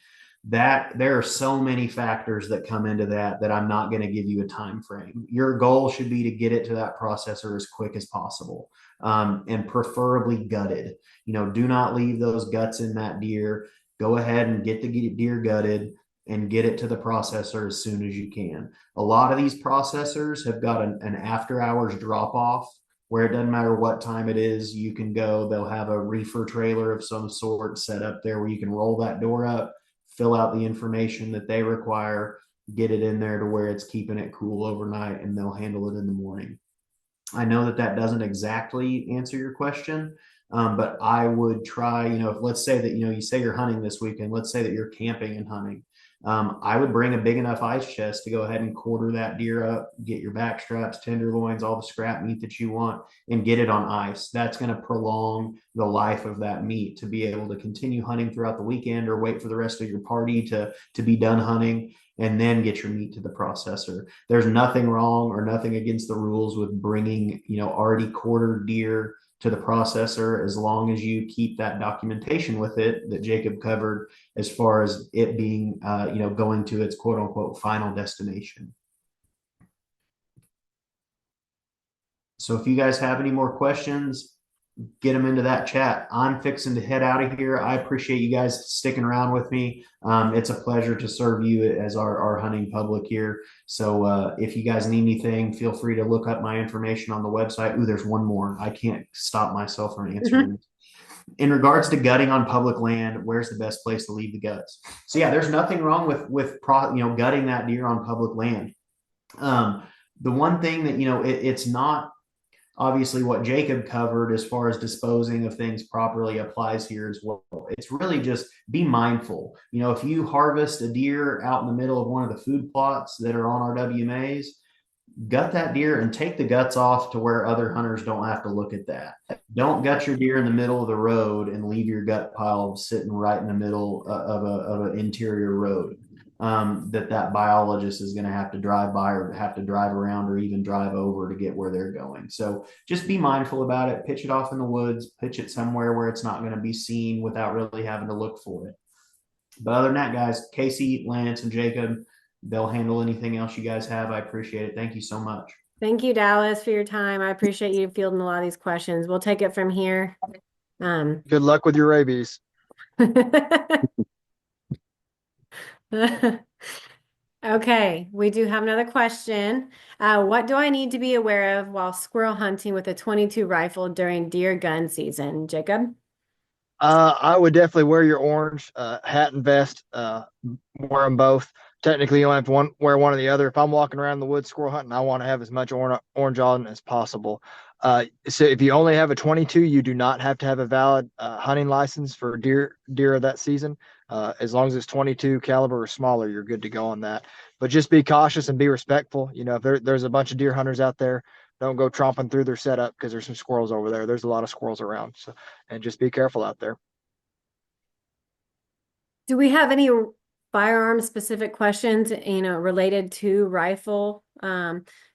There are so many factors that come into that I'm not going to give you a time frame. Your goal should be to get it to that processor as quick as possible, and preferably gutted. Do not leave those guts in that deer. Go ahead and get the deer gutted and get it to the processor as soon as you can. A lot of these processors have got an after hours drop off, where it doesn't matter what time it is, you can go. They'll have a reefer trailer of some sort set up there where you can roll that door up, fill out the information that they require, get it in there to where it's keeping it cool overnight, and they'll handle it in the morning. I know that doesn't exactly answer your question, but I would try, if let's say that, you say you're hunting this weekend, let's say that you're camping and hunting. I would bring a big enough ice chest to go ahead and quarter that deer up, get your back straps, tenderloins, all the scrap meat that you want, and get it on ice. That's going to prolong the life of that meat to be able to continue hunting throughout the weekend, or wait for the rest of your party to be done hunting and then get your meat to the processor. There's nothing wrong or nothing against the rules with bringing, already quartered deer to the processor, as long as you keep that documentation with it that Jacob covered, as far as it being, going to its quote unquote final destination. So if you guys have any more questions, get them into that chat. I'm fixing to head out of here. I appreciate you guys sticking around with me. It's a pleasure to serve you as our hunting public here. So if you guys need anything, feel free to look up my information on the website. Ooh, there's one more. I can't stop myself from answering. In regards to gutting on public land, where's the best place to leave the guts? So yeah, there's nothing wrong with gutting that deer on public land. The one thing that it's not obviously what Jacob covered as far as disposing of things properly applies here as well. It's really just be mindful. If you harvest a deer out in the middle of one of the food plots that are on our WMAs, gut that deer and take the guts off to where other hunters don't have to look at that. Don't gut your deer in the middle of the road and leave your gut pile sitting right in the middle of an interior road. That biologist is going to have to drive by or have to drive around or even drive over to get where they're going. So just be mindful about it. Pitch it off in the woods, pitch it somewhere where it's not going to be seen without really having to look for it. But other than that, guys, Casey, Lance, and Jacob, they'll handle anything else you guys have. I appreciate it. Thank you so much. Thank you, Dallas, for your time. I appreciate you fielding a lot of these questions. We'll take it from here. Good luck with your rabies. Okay, we do have another question. What do I need to be aware of while squirrel hunting with a 22 rifle during deer gun season, Jacob? I would definitely wear your orange hat and vest. Wear them both. Technically, you only have to wear one or the other. If I'm walking around the woods squirrel hunting, I want to have as much orange on as possible. So if you only have a 22, you do not have to have a valid hunting license for deer of that season. As long as it's 22 caliber or smaller, you're good to go on that. But just be cautious and be respectful. If there's a bunch of deer hunters out there, don't go tromping through their setup because there's some squirrels over there. There's a lot of squirrels around. So, and just be careful out there. Do we have any firearm specific questions, related to rifle?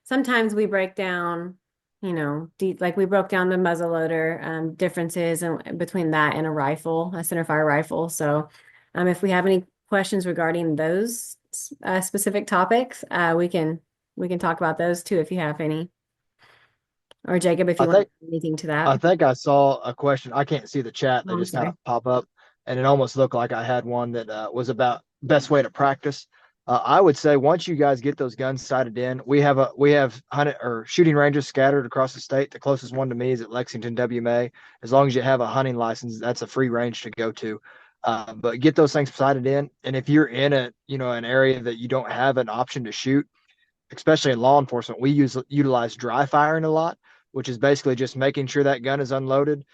Sometimes we break down, like we broke down the muzzleloader differences between that and a rifle, a centerfire rifle. So, if we have any questions regarding those specific topics, we can talk about those too if you have any. Or Jacob, if you want to add anything to I that. think I saw a question. I can't see the chat. They Oh, I'm just kind sorry. of pop up, and it almost looked like I had one that was about best way to practice. I would say once you guys get those guns sighted in, we have hunting or shooting ranges scattered across the state. The closest one to me is at Lexington WMA. As long as you have a hunting license, that's a free range to go to. But get those things sighted in, and if you're in an area that you don't have an option to shoot, especially in law enforcement, we utilize dry firing a lot, which is basically just making sure that gun is unloaded.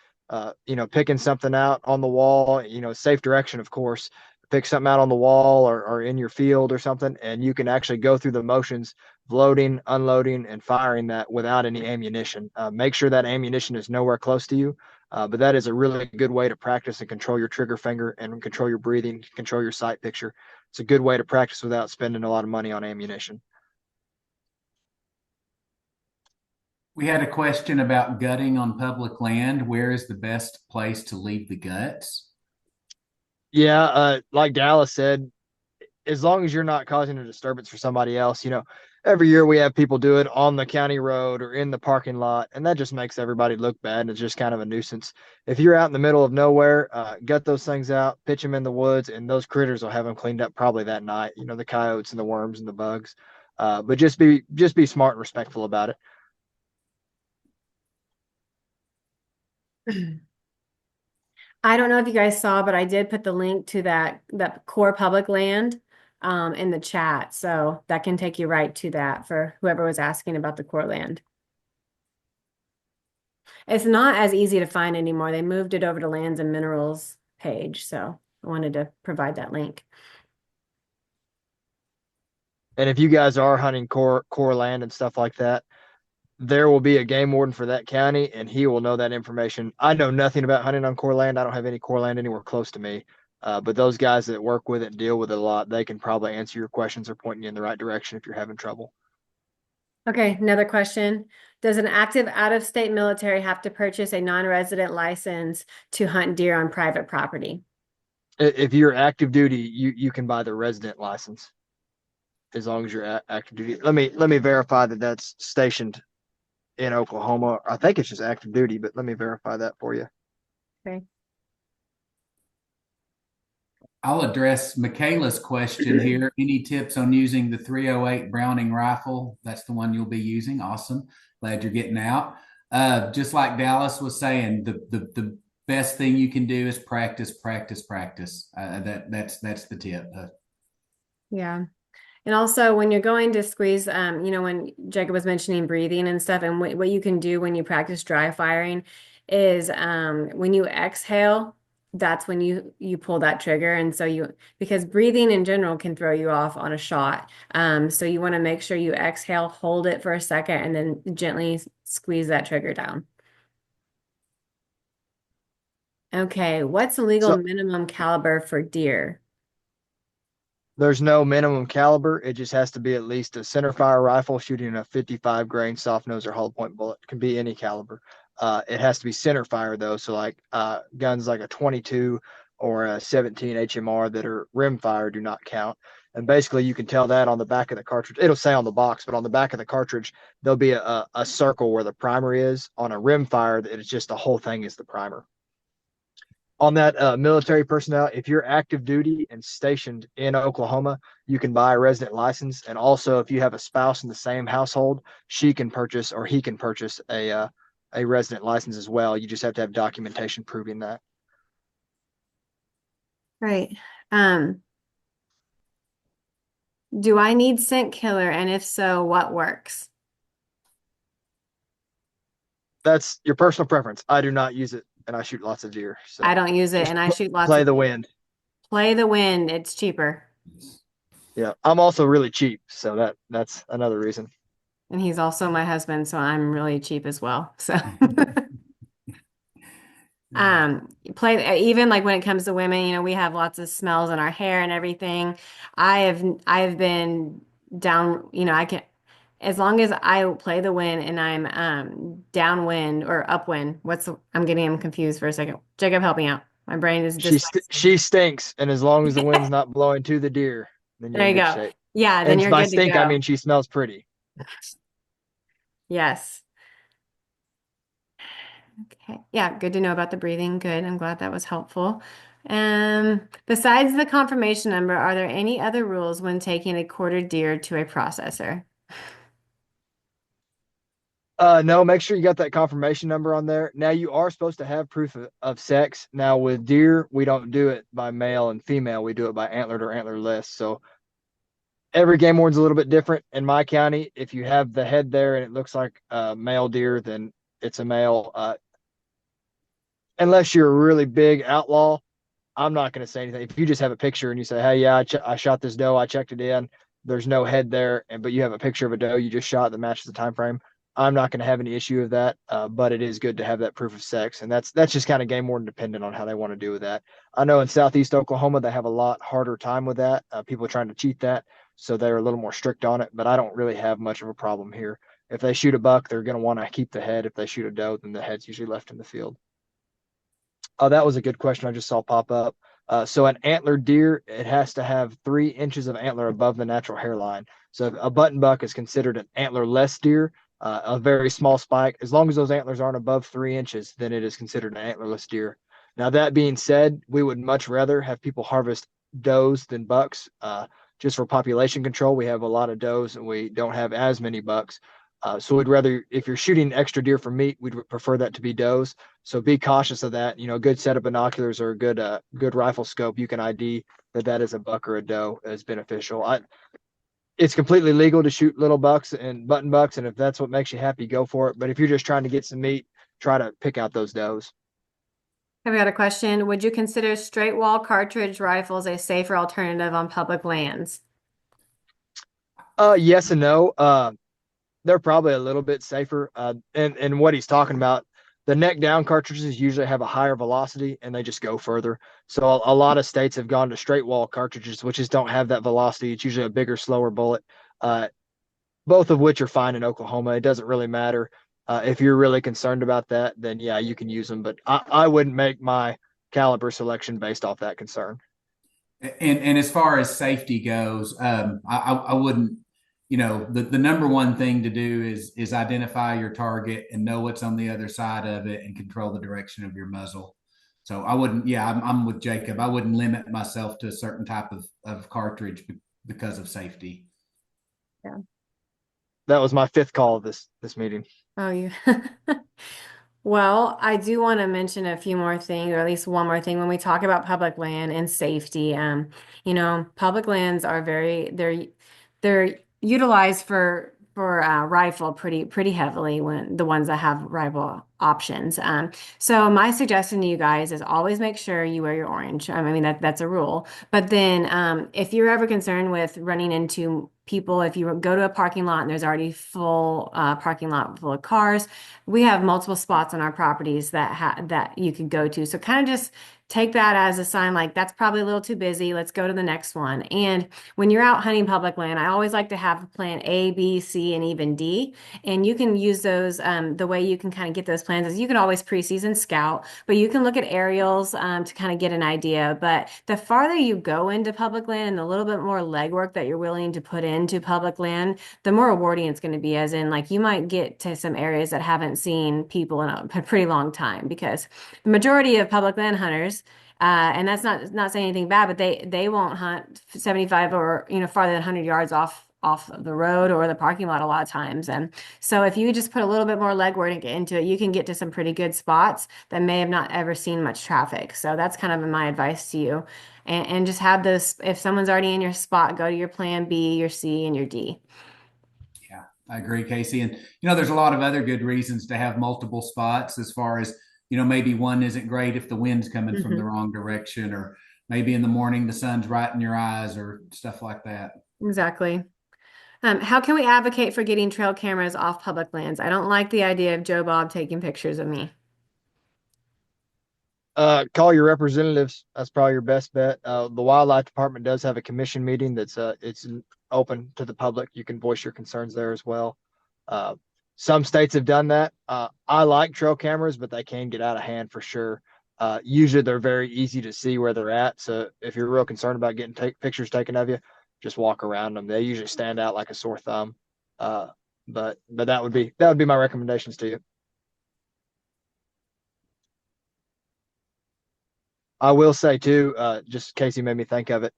Picking something out on the wall, safe direction, of course. Pick something out on the wall or in your field or something, and you can actually go through the motions of loading, unloading, and firing that without any ammunition. Make sure that ammunition is nowhere close to you. But that is a really good way to practice and control your trigger finger and control your breathing, control your sight picture. It's a good way to practice without spending a lot of money on ammunition. We had a question about gutting on public land. Where is the best place to leave the guts? Yeah, like Dallas said, as long as you're not causing a disturbance for somebody else, every year we have people do it on the county road or in the parking lot, and that just makes everybody look bad, and it's just kind of a nuisance. If you're out in the middle of nowhere, gut those things out, pitch them in the woods, and those critters will have them cleaned up probably that night. The coyotes and the worms and the bugs. But just be smart and respectful about it. I don't know if you guys saw, but I did put the link to that core public land in the chat. So that can take you right to that for whoever was asking about the core land. It's not as easy to find anymore. They moved it over to lands and minerals page. So I wanted to provide that link. And if you guys are hunting core land and stuff like that, there will be a game warden for that county, and he will know that information. I know nothing about hunting on core land. I don't have any core land anywhere close to me. But those guys that work with it and deal with it a lot, they can probably answer your questions or point you in the right direction if you're having trouble. Okay, another question. Does an active out-of-state military have to purchase a non-resident license to hunt deer on private property? If you're active duty, you can buy the resident license as long as you're active duty. Let me verify that that's stationed in Oklahoma. I think it's just active duty, but let me verify that for you. Okay. I'll address Michaela's question here. Any tips on using the 308 Browning rifle? That's the one you'll be using. Awesome. Glad you're getting out. Just like Dallas was saying, the best thing you can do is practice, practice, practice. That's the tip. Yeah. And also when you're going to squeeze, when Jacob was mentioning breathing and stuff, and what you can do when you practice dry firing is when you exhale, that's when you pull that trigger. And so because breathing in general can throw you off on a shot. So you want to make sure you exhale, hold it for a second, and then gently squeeze that trigger down. Okay, what's the legal So minimum caliber for deer? there's no minimum caliber. It just has to be at least a center fire rifle shooting a 55 grain soft nose or hollow point bullet. It can be any caliber. It has to be center fire though. So like guns like a 22 or a 17 HMR that are rim fire do not count. And basically you can tell that on the back of the cartridge. It'll say on the box, but on the back of the cartridge, there'll be a circle where the primer is. On a rim fire, it's just the whole thing is the primer. On that military personnel, if you're active duty and stationed in Oklahoma, you can buy a resident license. And also, if you have a spouse in the same household, she can purchase or he can purchase a resident license as well. You just have to have documentation proving that. Right. Do I need scent killer? And if so, what works? That's your personal preference. I do not use it, and I shoot lots of deer. So I don't use it, just and I shoot lots play of the deer. wind. Play the wind. It's cheaper. Yeah, I'm also really cheap, so that's another reason. And he's also my husband, so I'm really cheap as well. So play even like when it comes to women, we have lots of smells in our hair and everything. I've been down, I can as long as I play the wind and I'm downwind or upwind. I'm getting him confused for a second. Jacob, help me out. My brain is dyslexic. She stinks, and as long as the wind's not blowing to the deer, then you're There in you good go. shape. Yeah, then And you're by good to stink, I go. mean she smells pretty. Yes. Okay. Yeah, good to know about the breathing. Good. I'm glad that was helpful. Besides the confirmation number, are there any other rules when taking a quartered deer to a processor? No, make sure you got that confirmation number on there. Now you are supposed to have proof of sex. Now with deer, we don't do it by male and female. We do it by antlered or antlerless. So every game warden's a little bit different. In my county, if you have the head there and it looks like a male deer, then it's a male. Unless you're a really big outlaw, I'm not going to say anything. If you just have a picture and you say, "Hey, yeah, I shot this doe. I checked it in. There's no head there," but you have a picture of a doe you just shot that matches the time frame, I'm not going to have any issue with that. But it is good to have that proof of sex, and that's just kind of game warden dependent on how they want to do with that. I know in Southeast Oklahoma they have a lot harder time with that. People are trying to cheat that, so they're a little more strict on it. But I don't really have much of a problem here. If they shoot a buck, they're going to want to keep the head. If they shoot a doe, then the head's usually left in the field. Oh, that was a good question I just saw pop up. So an antler deer, it has to have 3 inches of antler above the natural hairline. So a button buck is considered an antlerless deer, a very small spike. As long as those antlers aren't above 3 inches, then it is considered an antlerless deer. Now, that being said, we would much rather have people harvest does than bucks. Just for population control, we have a lot of does and we don't have as many bucks. So we'd rather, if you're shooting extra deer for meat, we'd prefer that to be does. So be cautious of that. Good set of binoculars or a good rifle scope, you can ID that is a buck or a doe is beneficial. It's completely legal to shoot little bucks and button bucks, and if that's what makes you happy, go for it. But if you're just trying to get some meat, try to pick out those does. I've got a question. Would you consider straight wall cartridge rifles a safer alternative on public lands? Yes and no. They're probably a little bit safer. And what he's talking about, the neck down cartridges usually have a higher velocity and they just go further. So a lot of states have gone to straight wall cartridges, which just don't have that velocity. It's usually a bigger, slower bullet. Both of which are fine in Oklahoma. It doesn't really matter. If you're really concerned about that, then yeah, you can use them. But I wouldn't make my caliper selection based off that concern. And as far as safety goes, I wouldn't, the number one thing to do is identify your target and know what's on the other side of it and control the direction of your muzzle. So I wouldn't, yeah, I'm with Jacob. I wouldn't limit myself to a certain type of cartridge because of safety. Yeah. That was my fifth call of this meeting. Oh, you. Well, I do want to mention a few more things, or at least one more thing when we talk about public land and safety. Public lands are they're utilized for rifle pretty heavily when the ones that have rifle options. So my suggestion to you guys is always make sure you wear your orange. I mean that's a rule. But then if you're ever concerned with running into people, if you go to a parking lot and there's already full parking lot full of cars, we have multiple spots on our properties that you can go to. So kind of just take that as a sign like that's probably a little too busy. Let's go to the next one. And when you're out hunting public land, I always like to have plan A, B, C, and even D. And you can use those. The way you can kind of get those plans is you can always preseason scout, but you can look at aerials to kind of get an idea. But the farther you go into public land and the little bit more legwork that you're willing to put into public land, the more rewarding it's going to be. As in, like you might get to some areas that haven't seen people in a pretty long time because the majority of public land hunters and that's not saying anything bad, but they won't hunt 75 or farther than 100 yards off the road or the parking lot a lot of times. And so if you just put a little bit more legwork and get into it, you can get to some pretty good spots that may have not ever seen much traffic. So that's kind of my advice to you. And just have those, if someone's already in your spot, go to your plan B, your C, and your D. Yeah, I agree, Casey. And there's a lot of other good reasons to have multiple spots as far as, maybe one isn't great if the wind's coming from the Mhm. wrong direction, or maybe in the morning the sun's right in your eyes or stuff like that. Exactly. How can we advocate for getting trail cameras off public lands? I don't like the idea of Joe Bob taking pictures of me. Call your representatives. That's probably your best bet. The wildlife department does have a commission meeting that's it's open to the public. You can voice your concerns there as well. Uh, some states have done that. I like trail cameras, but they can get out of hand for sure. Usually they're very easy to see where they're at. So if you're real concerned about getting pictures taken of you, just walk around them. They usually stand out like a sore thumb. Uh, but that would be my recommendations to you. I will say too, just Casey made me think of it.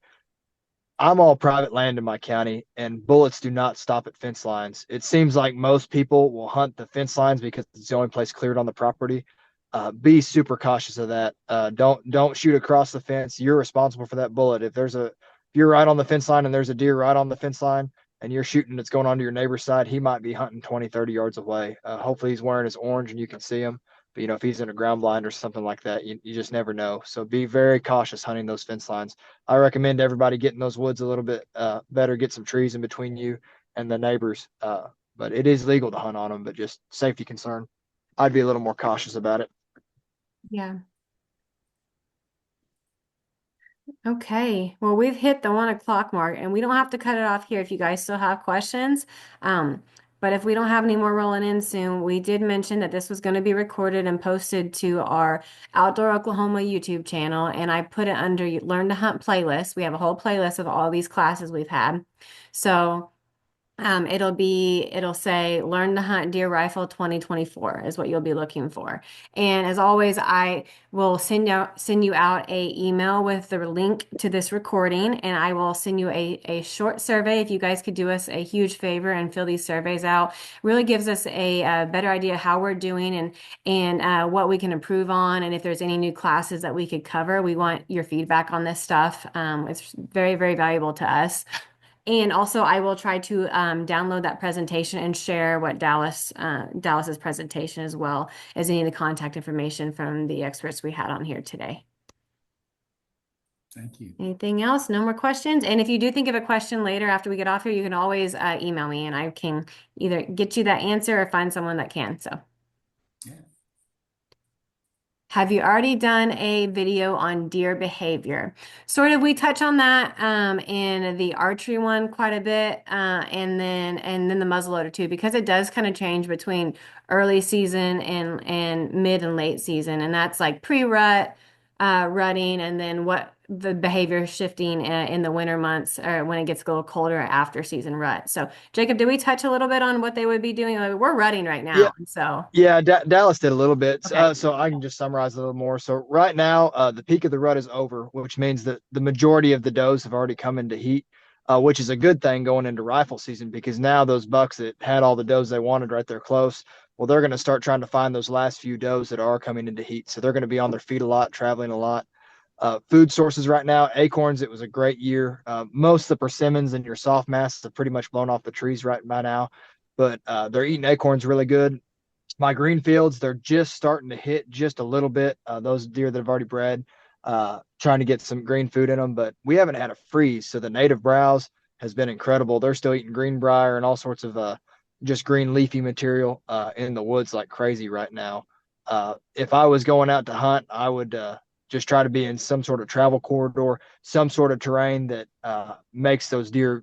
I'm all private land in my county, and bullets do not stop at fence lines. It seems like most people will hunt the fence lines because it's the only place cleared on the property. Be super cautious of that. Don't shoot across the fence. You're responsible for that bullet. If you're right on the fence line and there's a deer right on the fence line and you're shooting that's going onto your neighbor's side, he might be hunting 20, 30 yards away. Hopefully he's wearing his orange and you can see him. But if he's in a ground blind or something like that, you just never know. So be very cautious hunting those fence lines. I recommend everybody get in those woods a little bit better, get some trees in between you and the neighbors. But it is legal to hunt on them, but just safety concern. I'd be a little more cautious about it. Yeah. Okay. Well, we've hit the 1 o'clock mark and we don't have to cut it off here if you guys still have questions. Um, but if we don't have any more rolling in soon, we did mention that this was going to be recorded and posted to our Outdoor Oklahoma YouTube channel. And I put it under Learn to Hunt playlist. We have a whole playlist of all these classes we've had. So it'll say Learn to Hunt Deer Rifle 2024 is what you'll be looking for. And as always, I will send you out a email with the link to this recording, and I will send you a short survey. If you guys could do us a huge favor and fill these surveys out, really gives us a better idea how we're doing and what we can improve on, and if there's any new classes that we could cover. We want your feedback on this stuff. It's very, very valuable to us. And also, I will try to download that presentation and share what Dallas's presentation as well as any of the contact information from the experts we had on here today. Thank you. Anything else? No more questions? And if you do think of a question later after we get off here, you can always email me and I can either get you that answer or find someone that can. So. Yeah. Have you already done a video on deer behavior? Sort of, we touch on that in the archery one quite a bit, and then the muzzleloader too, because it does kind of change between early season and mid and late season, and that's like pre-rut, rutting, and then what the behavior shifting in the winter months or when it gets a little colder after season rut. So, Jacob, did we touch a little bit on what they would be doing? Like, we're rutting right Yeah, now, so yeah, Dallas did a little bit. okay. So I can just summarize a little more. So right now, the peak of the rut is over, which means that the majority of the does have already come into heat, which is a good thing going into rifle season because now those bucks that had all the does they wanted right there close, well, they're going to start trying to find those last few does that are coming into heat. So they're going to be on their feet a lot, traveling a lot. Food sources right now, acorns, it was a great year. Most of the persimmons and your soft masses have pretty much blown off the trees right by now, but they're eating acorns really good. My green fields, they're just starting to hit just a little bit. Those deer that have already bred, trying to get some green food in them, but we haven't had a freeze. So the native browse has been incredible. They're still eating greenbrier and all sorts of just green leafy material in the woods like crazy right now. If I was going out to hunt, I would just try to be in some sort of travel corridor, some sort of terrain that makes those deer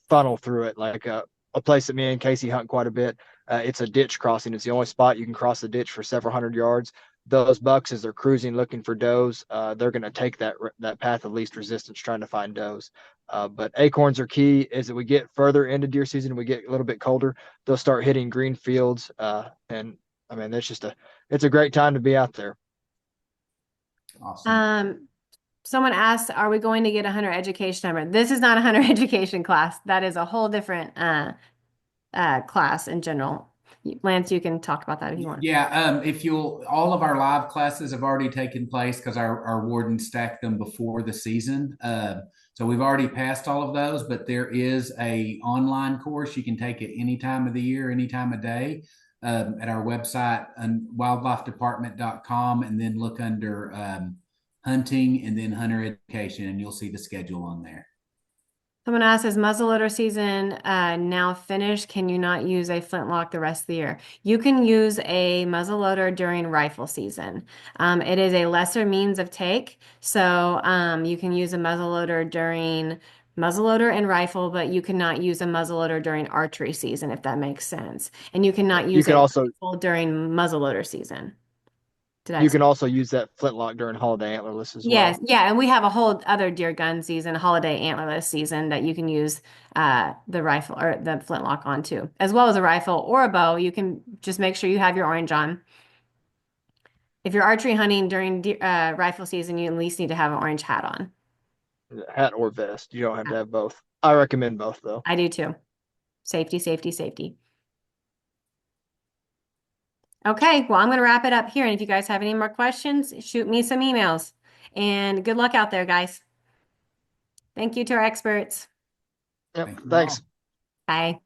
funnel through it, like a place that me and Casey hunt quite a bit. It's a ditch crossing. It's the only spot you can cross the ditch for several hundred yards. Those bucks, as they're cruising looking for does, they're going to take that path of least resistance trying to find does. But acorns are key. As we get further into deer season, we get a little bit colder, they'll start hitting green fields. And I mean, it's a great time to be out there. Awesome. Someone asked, are we going to get a hunter education number? This is not a hunter education class. That is a whole different class in general. Lance, you can talk about that if you want. Yeah, if you'll, all of our live classes have already taken place because our warden stacked them before the season. So we've already passed all of those, but there is a online course you can take at any time of the year, any time of day, at our website, wildlifedepartment.com, and then look under hunting and then hunter education, and you'll see the schedule on there. Someone asked, is muzzleloader season now finished? Can you not use a flintlock the rest of the year? You can use a muzzleloader during rifle season. It is a lesser means of take, so you can use a muzzleloader during muzzleloader and rifle, but you cannot use a muzzleloader during archery season, if that makes sense. And you cannot You use can a also rifle during muzzleloader season. Did I you explain? can also use that flintlock during holiday antlerless as Yes, well. yeah, and we have a whole other deer gun season, holiday antlerless season that you can use the rifle or the flintlock on too, as well as a rifle or a bow. You can just make sure you have your orange on. If you're archery hunting during rifle season, you at least need to have an orange hat on. Hat or vest. You don't have to have both. I recommend both though. I do too. Safety, safety, safety. Okay, well, I'm going to wrap it up here. And if you guys have any more questions, shoot me some emails. And good luck out there, guys. Thank you to our experts. Yep. Thank you all. Thanks. Bye.